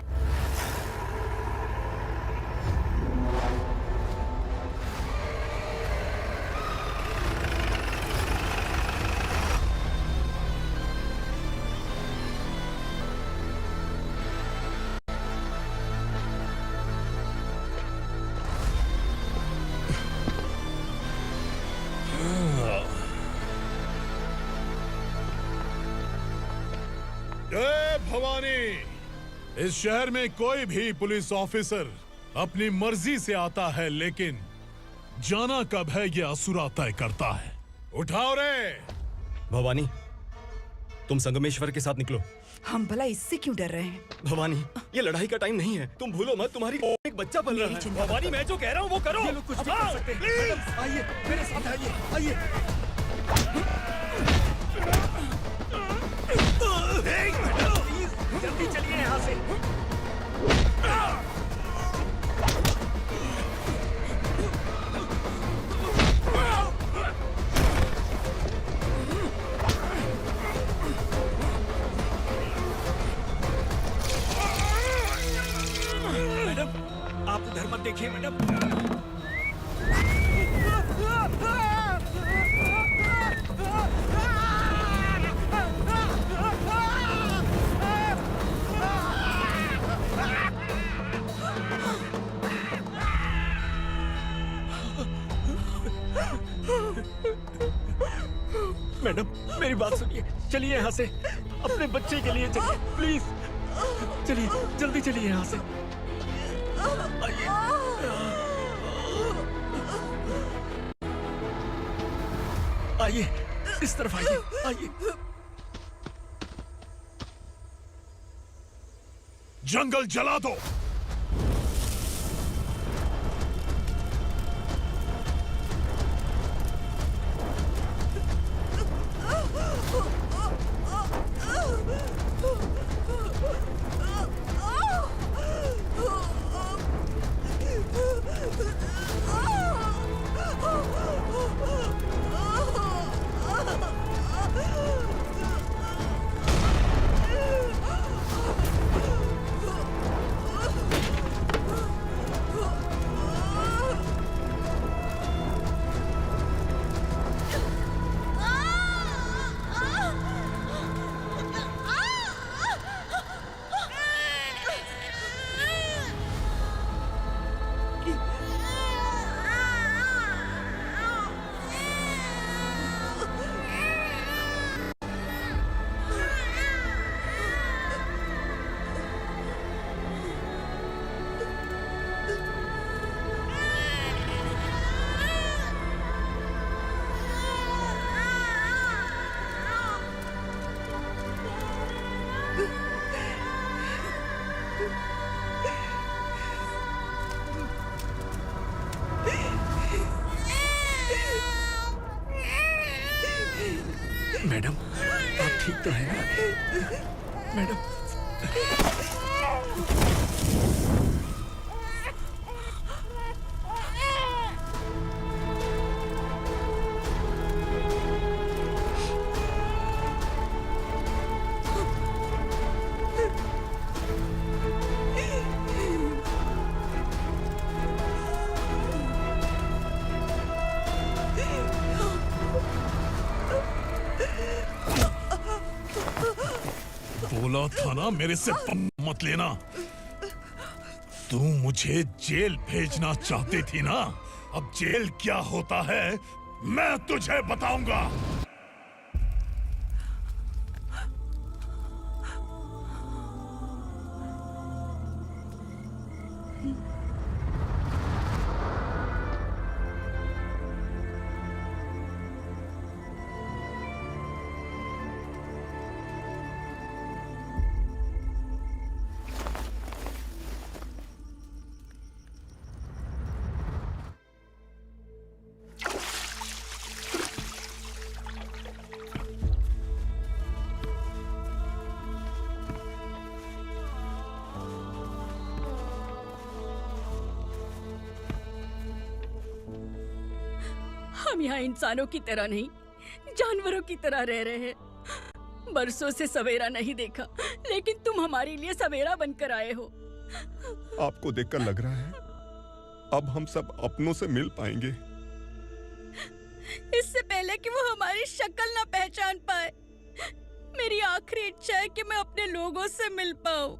जय भवानी। इस शहर में कोई भी पुलिस ऑफिसर अपनी मर्जी से आता है, लेकिन जाना कब है ये असुरा तय करता है। उठाओ रे। भवानी, तुम संगमेश्वर के साथ निकलो। हम भला इससे क्यों डर रहे हैं? भवानी, ये लड़ाई का टाइम नहीं है। तुम भूलो मत, तुम्हारी एक बच्चा पल रहा है। भवानी, मैं जो कह रहा हूँ वो करो। ये लोग कुछ भी कर सकते हैं। आइए मेरे साथ, आइए। जल्दी चलिए यहाँ से। मैडम, आप उधर मत देखिए मैडम। मैडम, मेरी बात सुनिए। चलिए यहाँ से, अपने बच्चे के लिए चलिए, प्लीज। चलिए, जल्दी चलिए यहाँ से। आइए। आइए, इस तरफ आइए, आइए। जंगल जला दो। तो है ना मैडम? बोला था ना मेरे से मत लेना। तू मुझे जेल भेजना चाहती थी ना? अब जेल क्या होता है मैं तुझे बताऊंगा। हम यहाँ इंसानों की तरह नहीं, जानवरों की तरह रह रहे हैं। बरसों से सवेरा नहीं देखा, लेकिन तुम हमारे लिए सवेरा बनकर आए हो। आपको देखकर लग रहा है अब हम सब अपनों से मिल पाएंगे। इससे पहले कि वो हमारी शक्ल ना पहचान पाए, मेरी आखिरी इच्छा है कि मैं अपने लोगों से मिल पाऊं।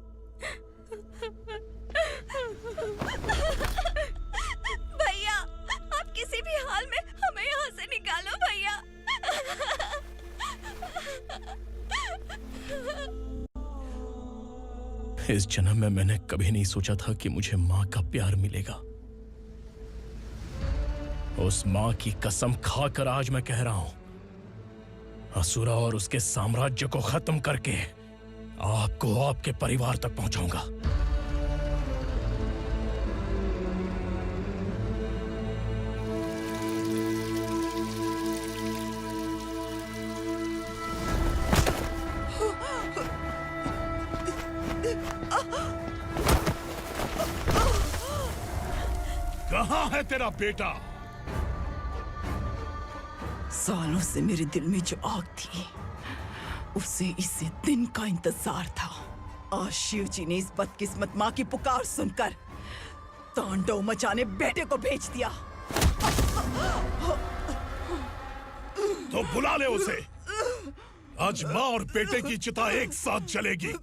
भैया, आप किसी भी हाल में हमें यहाँ से निकालो भैया। इस जन्म में मैंने कभी नहीं सोचा था कि मुझे माँ का प्यार मिलेगा। उस माँ की कसम खाकर आज मैं कह रहा हूं, असुरा और उसके साम्राज्य को खत्म करके आपको आपके परिवार तक पहुंचाऊंगा। कहाँ है तेरा बेटा? सालों से मेरे दिल में जो आग थी, उसे इसी दिन का इंतजार था। आज शिव जी ने इस बदकिस्मत माँ की पुकार सुनकर तांडव मचाने बेटे को भेज दिया। तो बुला ले उसे। आज माँ और बेटे की चिता एक साथ जलेगी।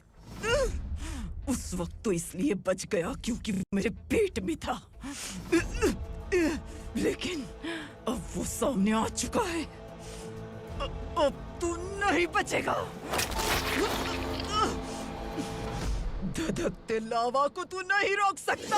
उस वक्त तो इसलिए बच गया क्योंकि वो मेरे पेट में था, लेकिन अब वो सामने आ चुका है। अब तू नहीं बचेगा। धधकते लावा को तू नहीं रोक सकता।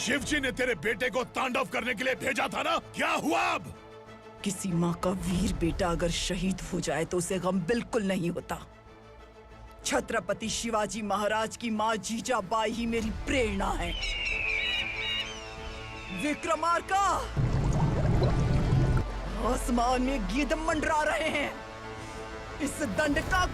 शिवजी ने तेरे बेटे को तांडव करने के लिए भेजा था ना, क्या हुआ अब? किसी माँ का वीर बेटा अगर शहीद हो जाए तो उसे गम बिल्कुल नहीं होता। छत्रपति शिवाजी महाराज की माँ जीजाबाई ही मेरी प्रेरणा है। विक्रमार्का, आसमान में गीत मंडरा रहे हैं। इस दंड का